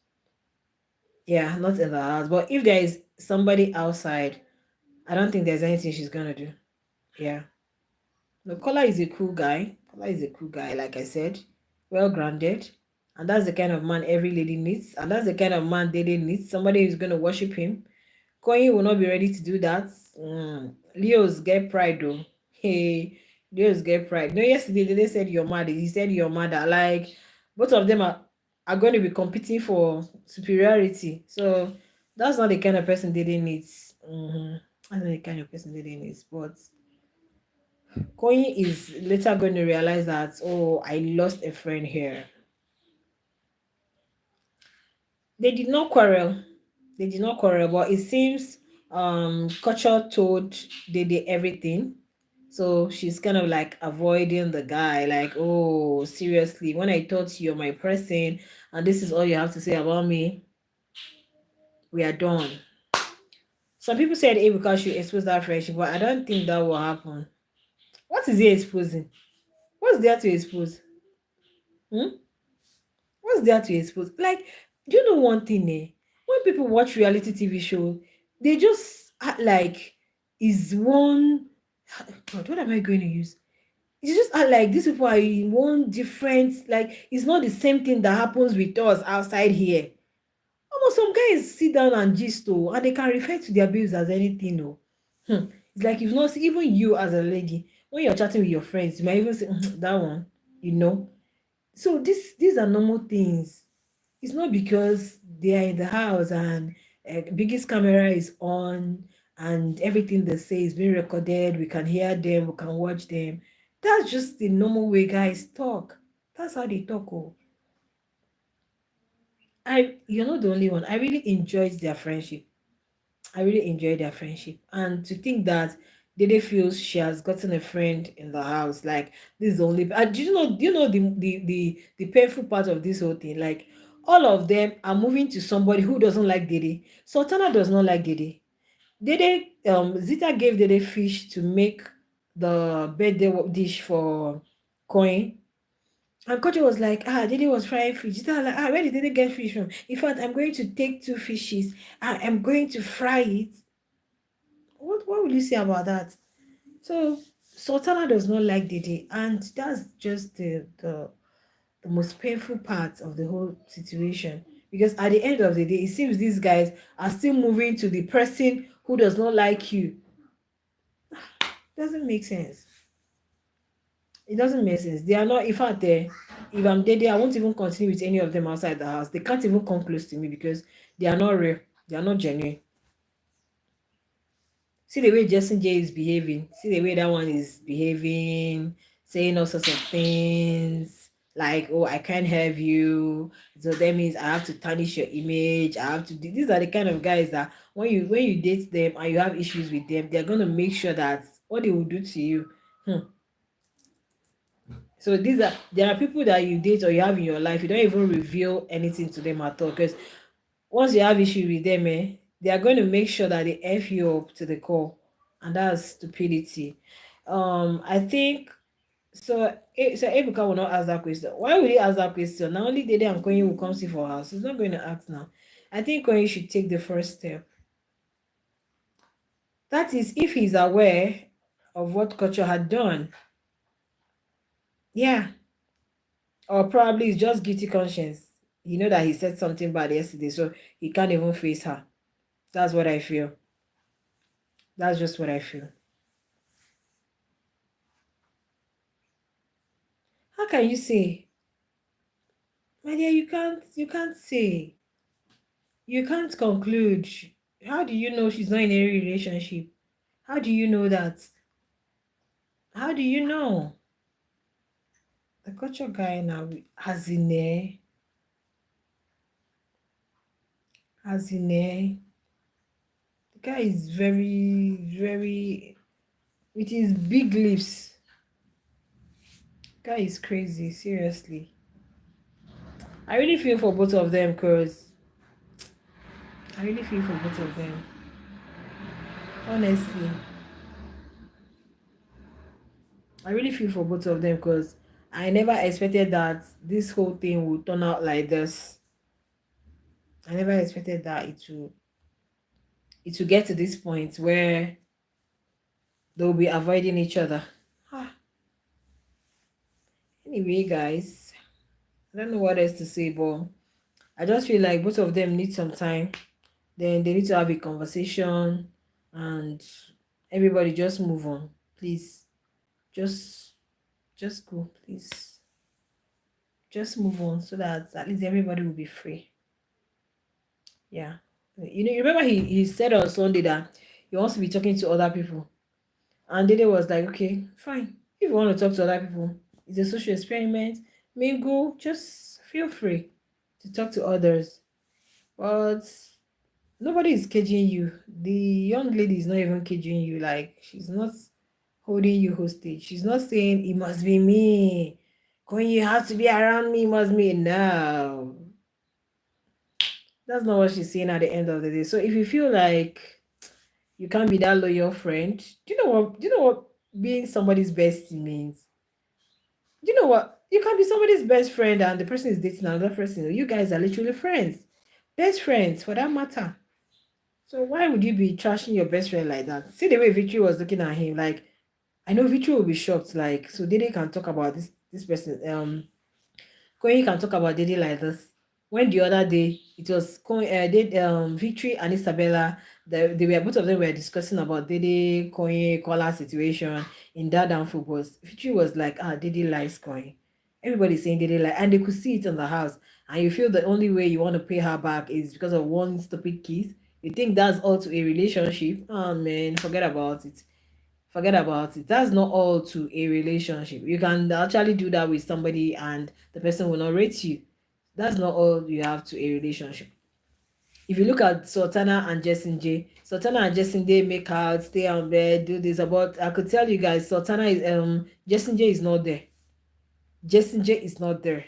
Yeah, not in the house. But if there is somebody outside, I don't think there's anything she's gonna do. Yeah. No, Kola is a cool guy. Kola is a cool guy, like I said, well grounded. And that's the kind of man every lady needs. And that's the kind of man Dede needs. Somebody who's gonna worship him. Koyin will not be ready to do that. Leos get pride though. Hey, Leos get pride. No, yesterday they said you're mad. He said you're mad. Like both of them are going to be competing for superiority. So that's not the kind of person Dede needs. That's not the kind of person Dede needs. But Koyin is later going to realize that, oh, I lost a friend here. They did not quarrel. They did not quarrel, but it seems culture told Dede everything. So she's kind of like avoiding the guy, like, oh, seriously, when I thought you're my person and this is all you have to say about me, we are done. Some people said Ebuka should expose that friendship, but I don't think that will happen. What is he exposing? What's there to expose? Hmm? What's there to expose? Like, do you know one thing, eh? When people watch reality TV show, they just act like is one. God, what am I going to use? It's just act like these people are in one different. Like, it's not the same thing that happens with us outside here. Almost some guys sit down and gist, oh, and they can refer to their babes as anything, oh. It's like you've not seen, even you as a lady, when you're chatting with your friends, you might even say, that one, you know. So these are normal things. It's not because they are in the house and biggest camera is on and everything they say is being recorded. We can hear them, we can watch them. That's just the normal way guys talk. That's how they talk. Oh, you're not the only one. I really enjoyed their friendship. I really enjoyed their friendship. And to think that Dede feels she has gotten a friend in the house, like this is the only. Do you know the painful part of this whole thing? Like all of them are moving to somebody who doesn't like Dede. Sultana does not like Dede. Dede, Zita gave Dede fish to make the birthday dish for Coin. And Kojo was like, Dede was frying fish. Zita was like, where did Dede get fish from? In fact, I'm going to take two fishes. I'm going to fry it. What will you say about that? So Sultana does not like Dede, and that's just the most painful part of the whole situation. Because at the end of the day, it seems these guys are still moving to the person who does not like you. Doesn't make sense. It doesn't make sense. They are not, in fact, if I'm Dede, I won't even continue with any of them outside the house. They can't even come close to me because they are not real. They are not genuine. See the way Justin J is behaving. See the way that one is behaving, saying all sorts of things like, "Oh, I can't have you." So that means I have to tarnish your image. I have to do. These are the kind of guys that when you date them and you have issues with them, they're gonna make sure that what they will do to you. So there are people that you date or you have in your life. You don't even reveal anything to them at all because once you have issue with them, they are going to make sure that they F you up to the core. And that's stupidity. I think so. So Ebuka will not ask that question. Why would he ask that question? Not only Dede and Koyin will come see for house. He's not going to ask now. I think Koyin should take the first step. That is if he's aware of what culture had done. Yeah. Or probably it's just guilty conscience. You know that he said something bad yesterday, so he can't even face her. That's what I feel. That's just what I feel. How can you say, my dear, you can't say. You can't conclude. How do you know she's not in any relationship? How do you know that? How do you know? The culture guy now has in the guy is very, very with his big lips. Guy is crazy, seriously. I really feel for both of them, cause I really feel for both of them. Honestly, I really feel for both of them because I never expected that this whole thing would turn out like this. I never expected that it will get to this point where they'll be avoiding each other. Ah, anyway, guys, I don't know what else to say, but I just feel like both of them need some time. Then they need to have a conversation and everybody just move on. Please. Just just go, please. Just move on so that at least everybody will be free. Yeah. You remember he said on Sunday that he wants to be talking to other people. And Dede was like, okay, fine. If you want to talk to other people, it's a social experiment. Mingle, just feel free to talk to others. But nobody is caging you. The young lady is not even caging you. Like, she's not holding you hostage. She's not saying it must be me. When you have to be around me, it must be no. That's not what she's saying at the end of the day. So if you feel like you can't be that loyal friend, do you know what being somebody's bestie means? Do you know what? You can be somebody's best friend and the person is dating another person. You guys are literally friends. Best friends for that matter. So why would you be trashing your best friend like that? See the way Victory was looking at him, like I know Victory will be shocked. Like, so Dede can talk about this person. Koyin can talk about Dede like this. When the other day it was Victory and Isabella, they were both of them were discussing about Dede Koyin Kola situation in that damn football. Victory was like, Dede likes Koyin. Everybody's saying Dede like, and they could see it in the house. And you feel the only way you want to pay her back is because of one stupid kiss. You think that's all to a relationship? Oh man, forget about it. Forget about it. That's not all to a relationship. You can actually do that with somebody and the person will not rate you. That's not all you have to a relationship. If you look at Sultana and Jessin J, Sultana and Jessin J make out, stay on bed, do this. About I could tell you guys, Sultana is Jessin J is not there. Jessin J is not there.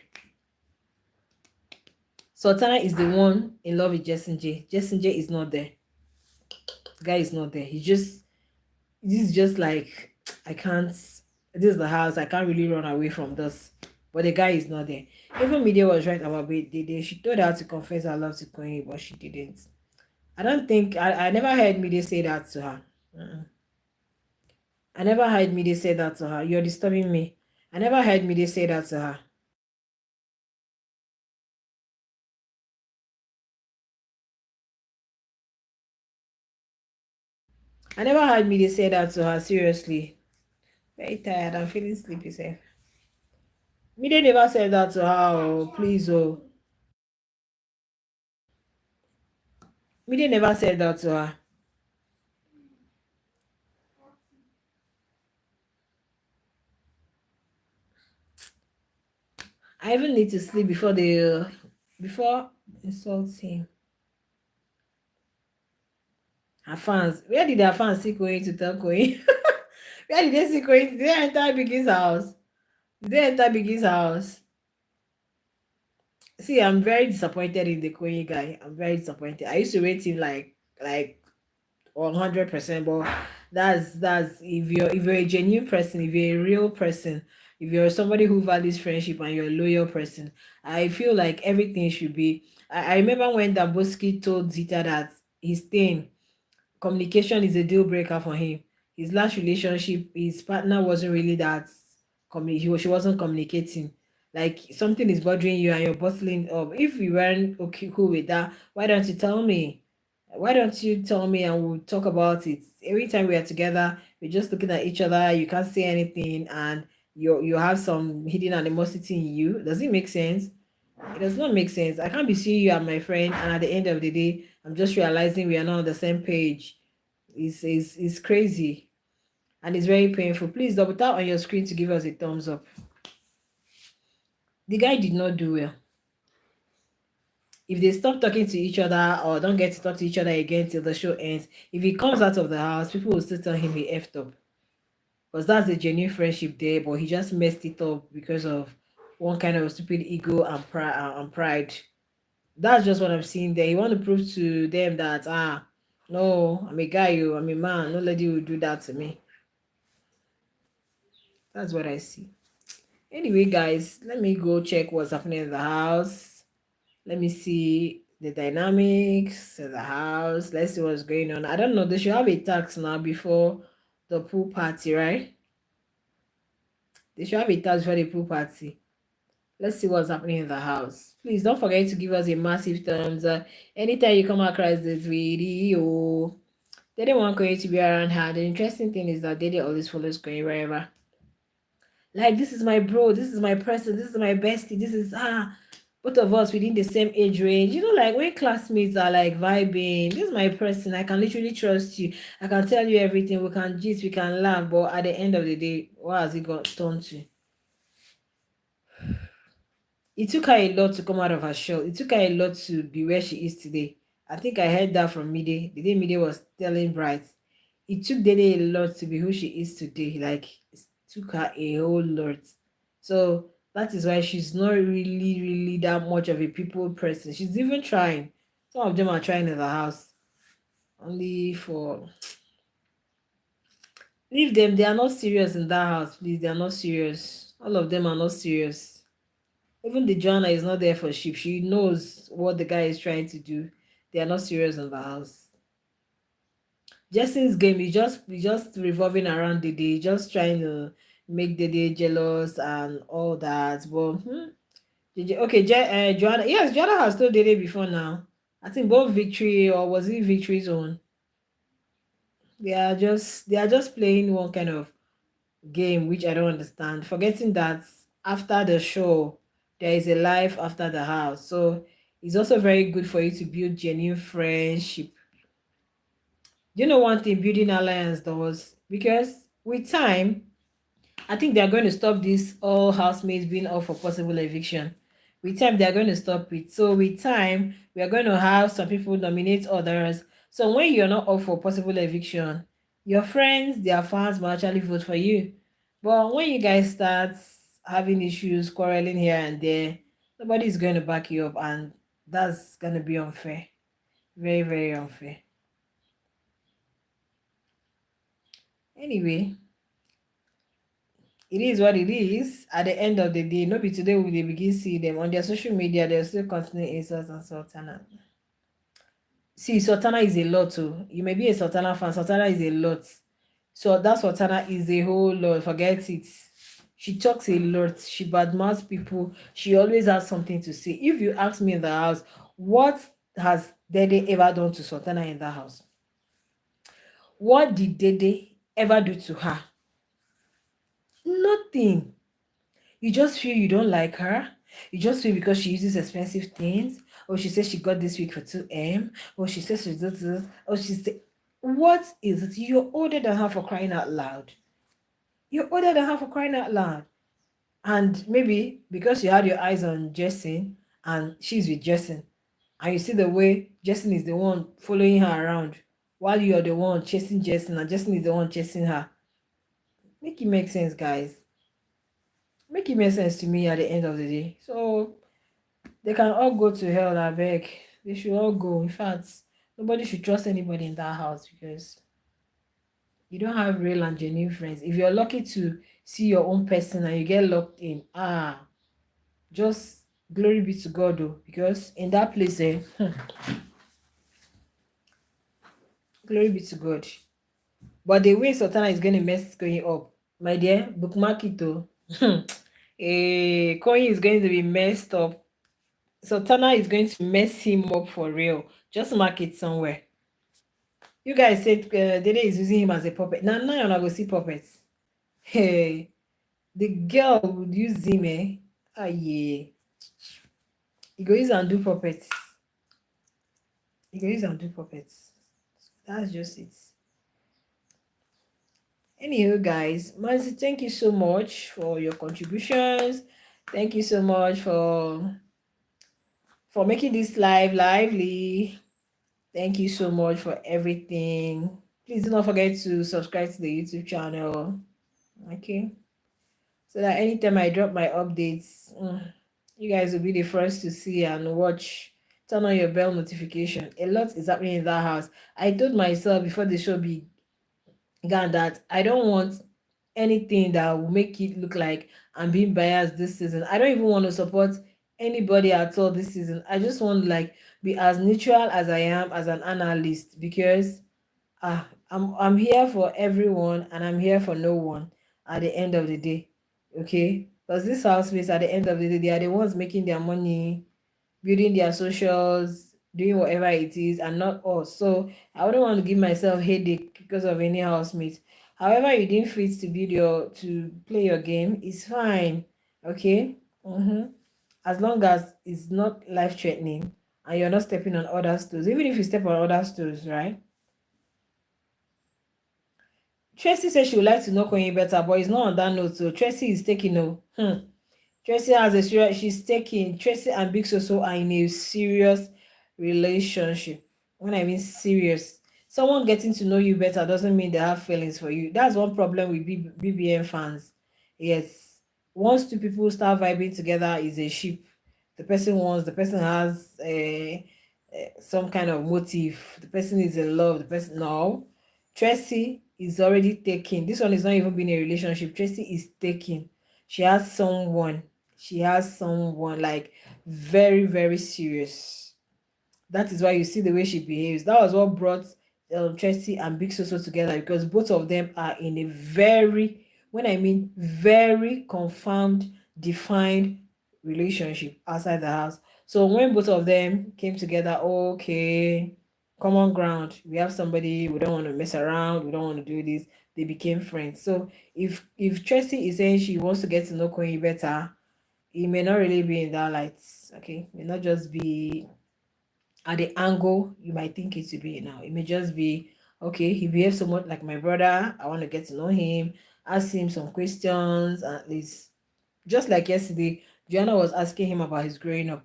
Sultana is the one in love with Jessin J. Jessin J is not there. The guy is not there. This is just like I can't. This is the house. I can't really run away from this. But the guy is not there. Even media was right about Dede. She told her to confess her love to Koyin, but she didn't. I don't think I never heard media say that to her. Mm-mm. I never heard media say that to her. You're disturbing me. I never heard media say that to her. I never heard media say that to her. Seriously, very tired. I'm feeling sleepy. Safe. Media never said that to her. Oh, please, oh. Media never said that to her. I even need to sleep before before insulting her fans. Where did her fans see going to tell Koyin? Where did they see Koyin? Did they enter Biggie's house? Did they enter Biggie's house? See, I'm very disappointed in the Koyin guy. I'm very disappointed. I used to rate him like 100%, but that's if you're a genuine person, if you're a real person, if you're somebody who values friendship and you're a loyal person, I feel like everything should be. I remember when Daboski told Zita that his thing communication is a deal breaker for him. His last relationship, his partner wasn't really that she wasn't communicating. Like something is bothering you and you're bottling up. If you weren't okay cool with that, why don't you tell me? Why don't you tell me and we'll talk about it? Every time we are together, we're just looking at each other, you can't say anything and you have some hidden animosity in you. Does it make sense? It does not make sense. I can't be seeing you as my friend, and at the end of the day, I'm just realizing we are not on the same page. It's crazy and it's very painful. Please double tap on your screen to give us a thumbs up. The guy did not do well. If they stop talking to each other or don't get to talk to each other again till the show ends, if he comes out of the house, people will still tell him he effed up. because that's a genuine friendship there, but he just messed it up because of one kind of stupid ego and pride. That's just what I'm seeing there. He want to prove to them that no, I'm a guy, you, I'm a man. No lady will do that to me. That's what I see. Anyway, guys, let me go check what's happening in the house. Let me see the dynamics in the house. Let's see what's going on. I don't know. They should have a tax now before the pool party, right? They should have a tax for the pool party. Let's see what's happening in the house. Please don't forget to give us a massive thumbs up anytime you come across this video. They don't want Koyin to be around her. The interesting thing is that Dede always follows Koyin wherever. Like, this is my bro, this is my person, this is my bestie, this is both of us within the same age range. You know, like when classmates are like vibing, this is my person, I can literally trust you. I can tell you everything, we can gist, we can laugh, but at the end of the day, what has it got turned to? It took her a lot to come out of her shell. It took her a lot to be where she is today. I think I heard that from Mide. The day Mide was telling Bright. It took Dede a lot to be who she is today. Like, it took her a whole lot. So that is why she's not really that much of a people person. She's even trying. Some of them are trying in the house. Only for leave them. They are not serious in that house, please. They are not serious. All of them are not serious. Even the Joanna is not there for sheep. She knows what the guy is trying to do. They are not serious in the house. Justin's game is just revolving around Dede, just trying to make Dede jealous and all that. But okay, Joanna, yes, Joanna has told Dede before now. I think both Victory, or was it Victory's own? They are just playing one kind of game which I don't understand. Forgetting that after the show there is a life after the house. So it's also very good for you to build genuine friendship. You know one thing building alliance does, because with time I think they are going to stop this all housemates being up for possible eviction. With time, they are going to stop it. So with time, we are going to have some people nominate others. So when you're not up for possible eviction, your friends, their fans will actually vote for you. But when you guys start having issues, quarreling here and there, nobody is going to back you up, and that's going to be unfair. Very unfair. Anyway, it is what it is. At the end of the day, no be today we dey begin see them on their social media. They'll still continue insults and Sultana. See, Sultana is a lot too. You may be a Sultana fan. Sultana is a lot. So that Sultana is a whole lot. Forget it. She talks a lot. She badmouths people. She always has something to say. If you ask me in the house, what has Dede ever done to Sultana in that house? What did Dede ever do to her? Nothing. You just feel you don't like her. You just feel because she uses expensive things. Or she says she got this week for 2M. Or she says she does this. Or she said, what is it? You're older than her for crying out loud. You're older than her for crying out loud. And maybe because you had your eyes on Jessin and she's with Jessin, and you see the way Jessin is the one following her around while you're the one chasing Jessin and Jessin is the one chasing her. Make it make sense, guys. Make it make sense to me at the end of the day. So they can all go to hell, I beg. They should all go. In fact, nobody should trust anybody in that house, because you don't have real and genuine friends. If you're lucky to see your own person and you get locked in, just glory be to God though. Because in that place, glory be to God. But the way Sultana is going to mess going up, my dear, bookmark it though. Coin is going to be messed up. Sultana is going to mess him up for real. Just mark it somewhere. You guys said Dede is using him as a puppet. Now you're not going to see puppets. Hey, the girl would use him, eh? Ah, yeah. He go use and do puppets. He go use and do puppets. That's just it. Anywho, guys, Manzi, thank you so much for your contributions. Thank you so much for making this live lively. Thank you so much for everything. Please do not forget to subscribe to the YouTube channel. Okay. So that anytime I drop my updates, you guys will be the first to see and watch. Turn on your bell notification. A lot is happening in that house. I told myself before the show began that I don't want anything that will make it look like I'm being biased this season. I don't even want to support anybody at all this season. I just want to like be as neutral as I am as an analyst, because I'm here for everyone and I'm here for no one at the end of the day. Okay? Because this housemates at the end of the day, they are the ones making their money, building their socials, doing whatever it is, and not us. So I wouldn't want to give myself headache because of any housemate. However, you didn't fit to build your to play your game, it's fine. Okay? As long as it's not life threatening and you're not stepping on others' toes. Even if you step on others' toes, right? Tracy said she would like to know Koyin better, but it's not on that note. So Tracy is taking no. Tracy has a serious. She's taking Tracy and Big Soso are in a serious relationship. When I mean serious, someone getting to know you better doesn't mean they have feelings for you. That's one problem with BBN fans. Yes, once two people start vibing together, is a ship. The person has some kind of motive. The person is in love. The person no. Tracy is already taken. This one is not even being a relationship. Tracy is taken. She has someone. She has someone like very, very serious. That is why you see the way she behaves. That was what brought Tracy and Big Soso together, because both of them are in a very, when I mean very confirmed, defined relationship outside the house. So when both of them came together, okay, common ground. We have somebody, we don't want to mess around, we don't want to do this. They became friends. So if Tracy is saying she wants to get to know Koyin better, it may not really be in that light. Okay, it may not just be at the angle you might think it to be now. It may just be, okay, he behaves somewhat like my brother. I want to get to know him, ask him some questions, at least. Just like yesterday, Joanna was asking him about his growing up.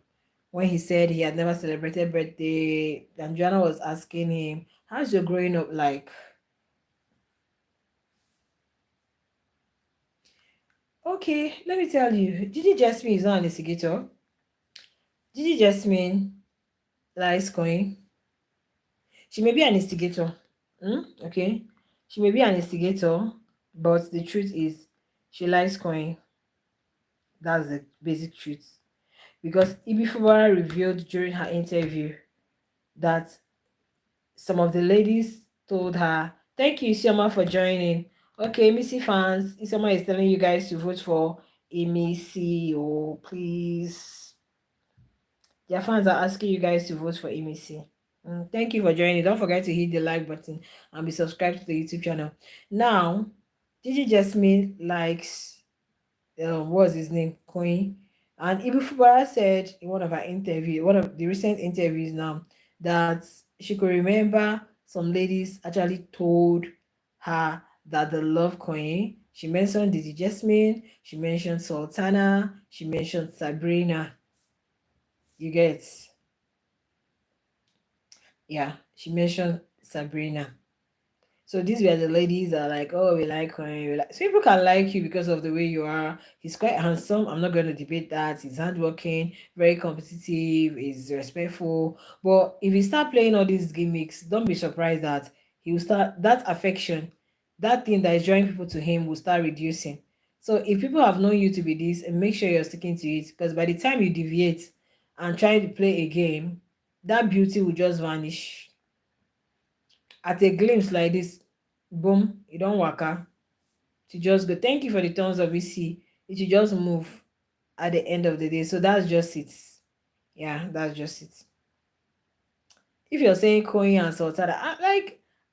When he said he had never celebrated birthday, and Joanna was asking him, how's your growing up like? Okay, let me tell you, Gigi Jasmine is not an instigator. Gigi Jasmine likes Coin. She may be an instigator. Okay. She may be an instigator, but the truth is she likes Coin. That's the basic truth. Because Ibi Fubara revealed during her interview that some of the ladies told her, thank you, Isioma, for joining. Okay, Missy fans, Isioma is telling you guys to vote for Emisi. Oh, please. Their fans are asking you guys to vote for Emisi. Thank you for joining. Don't forget to hit the like button and be subscribed to the YouTube channel. Now, Gigi Jasmine likes what's his name, Coin, and Ibu Fubara said in one of the recent interviews now, that she could remember some ladies actually told her that they love Coin. She mentioned Gigi Jasmine, she mentioned Sultana, she mentioned Sabrina. You get, yeah, she mentioned Sabrina. So these were the ladies that are like, oh, we like him. We like... So people can like you because of the way you are. He's quite handsome. I'm not going to debate that. He's hardworking, very competitive, he's respectful. But if you start playing all these gimmicks, don't be surprised that he will start that affection, that thing that is drawing people to him will start reducing. So if people have known you to be this, and make sure you're sticking to it, because by the time you deviate and try to play a game, that beauty will just vanish at a glimpse like this. Boom, you don't waka. To just go, thank you for the thumbs up, we see it should just move at the end of the day. So that's just it. Yeah, that's just it. If you're saying Koyin and Sultana,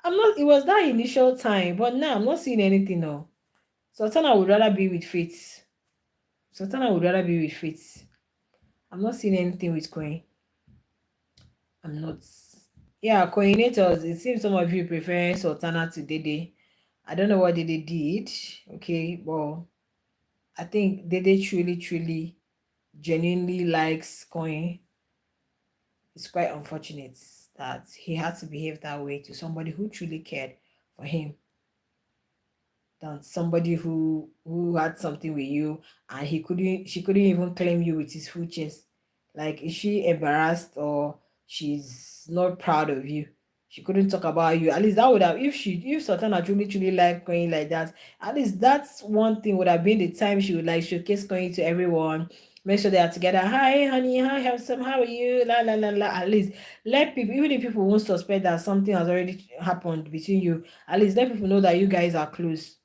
I'm not, it was that initial time, but now I'm not seeing anything now. Sultana would rather be with Faith. Sultana would rather be with Faith. I'm not seeing anything with Koyin. I'm not. Yeah, coordinators. It seems some of you prefer Sultana to Dede. I don't know what Dede did. Okay, well, I think Dede truly, truly, genuinely likes Coin. It's quite unfortunate that he had to behave that way to somebody who truly cared for him. than somebody who had something with you, and she couldn't even claim you with his full chest. Like, is she embarrassed, or she's not proud of you? She couldn't talk about you. At least that would have, if Sultana truly like Koyin like that, at least that's one thing would have been the time she would like showcase Koyin to everyone. Make sure they are together. Hi, honey. Hi, handsome. How are you? La la la la. At least let people, even if people won't suspect that something has already happened between you, at least let people know that you guys are close.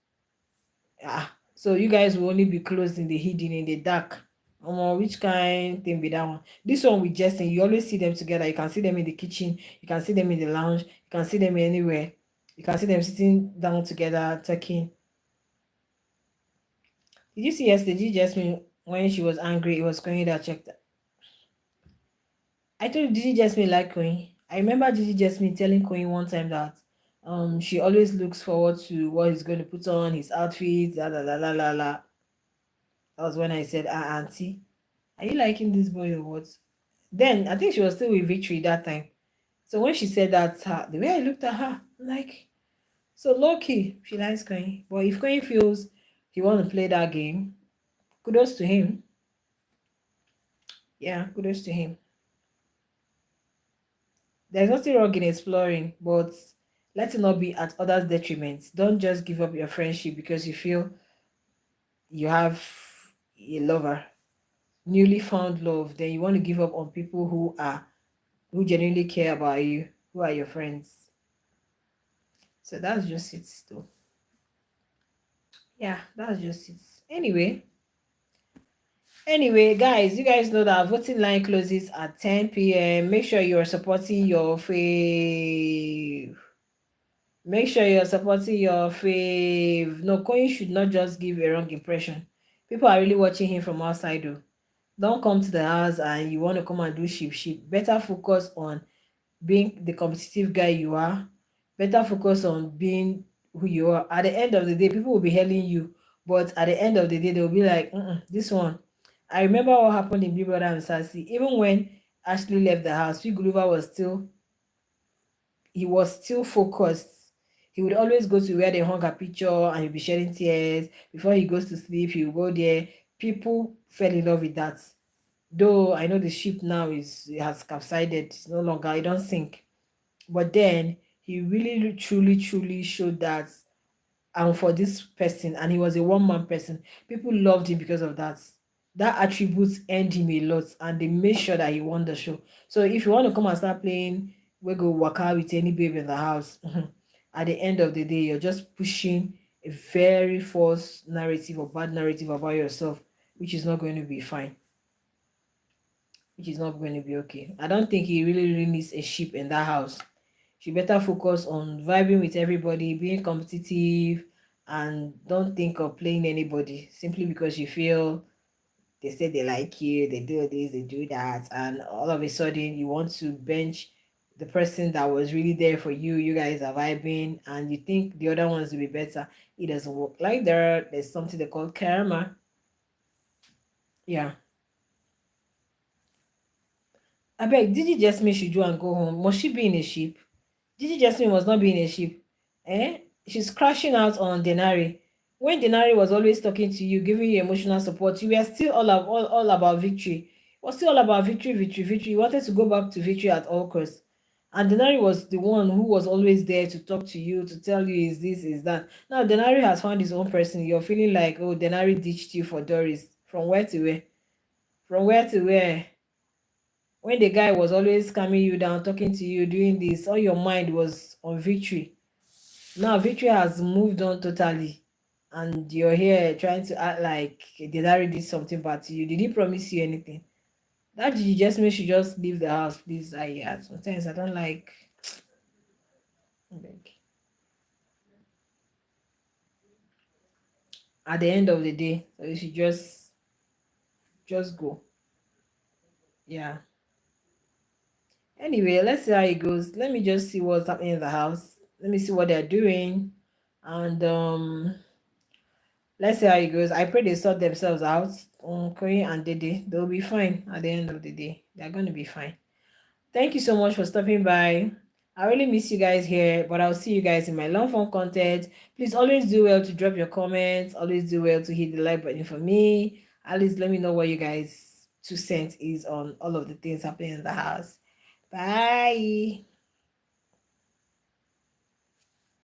So you guys will only be close in the hidden, in the dark. Which kind thing be that one? This one with Justin, you always see them together. You can see them in the kitchen, you can see them in the lounge, you can see them anywhere. You can see them sitting down together talking. Did you see yesterday Jasmine when she was angry? It was Koyin that checked. I told you Gigi Jasmine like Koyin. I remember Gigi Jasmine telling Koyin one time that she always looks forward to what he's going to put on, his outfit, la la la la la la. That was when I said, auntie, are you liking this boy or what? Then I think she was still with Victory that time. So when she said that, the way I looked at her, I'm like, so low key, she likes Koyin. But if Koyin feels he want to play that game, kudos to him. Yeah, kudos to him. There's nothing wrong in exploring, but let it not be at others' detriment. Don't just give up your friendship because you feel you have a lover, newly found love. Then you want to give up on people who genuinely care about you, who are your friends. So that's just it, though. Yeah, that's just it. Anyway, guys, you guys know that voting line closes at 10 p.m. Make sure you're supporting your fave. Make sure you're supporting your fave. No, Coin should not just give a wrong impression. People are really watching him from outside, though. Don't come to the house and you want to come and do sheep. Better focus on being the competitive guy you are. Better focus on being who you are. At the end of the day, people will be hailing you, but at the end of the day, they'll be like, this one. I remember what happened in Big Brother and Sassy. Even when Ashley left the house, Big Guluva was still focused. He would always go to where they hung a picture and he'd be shedding tears. Before he goes to sleep, he would go there. People fell in love with that. Though I know the ship now it has capsided, it's no longer, I don't sink. But then he really truly showed that for this person, and he was a one-man person. People loved him because of that. That attributes earned him a lot, and they made sure that he won the show. So if you want to come and start playing we go waka with any babe in the house, at the end of the day, you're just pushing a very false narrative or bad narrative about yourself, which is not going to be fine, which is not going to be okay. I don't think he really needs a sheep in that house. She better focus on vibing with everybody, being competitive, and don't think of playing anybody simply because you feel they say they like you, they do this, they do that, and all of a sudden you want to bench the person that was really there for you. You guys are vibing, and you think the other ones will be better. It doesn't work like that. There's something they call karma. Yeah. I beg, Didi Jasmine should do and go home. Must she be in a ship? Gigi Jasmine must not be in a ship. Eh? She's crashing out on Denari. When Denari was always talking to you, giving you emotional support, you were still all about victory. It was still all about victory. You wanted to go back to victory at all costs. And Denari was the one who was always there to talk to you, to tell you is this, is that. Now Denari has found his own person. You're feeling like, oh, Denari ditched you for Doris. From where to where? From where to where? When the guy was always calming you down, talking to you, doing this, all your mind was on victory. Now victory has moved on totally, and you're here trying to act like did I did something bad to you? Did he promise you anything? That you just make you just leave the house, please. Sometimes I don't like. Like, at the end of the day, so you should just go. Yeah. Anyway, let's see how it goes. Let me just see what's happening in the house. Let me see what they're doing, and let's see how it goes. I pray they sort themselves out. Koyin and Dede, they'll be fine at the end of the day. They're going to be fine. Thank you so much for stopping by. I really miss you guys here, but I'll see you guys in my long form content. Please always do well to drop your comments. Always do well to hit the like button for me. At least let me know what you guys 2 cents is on all of the things happening in the house. Bye.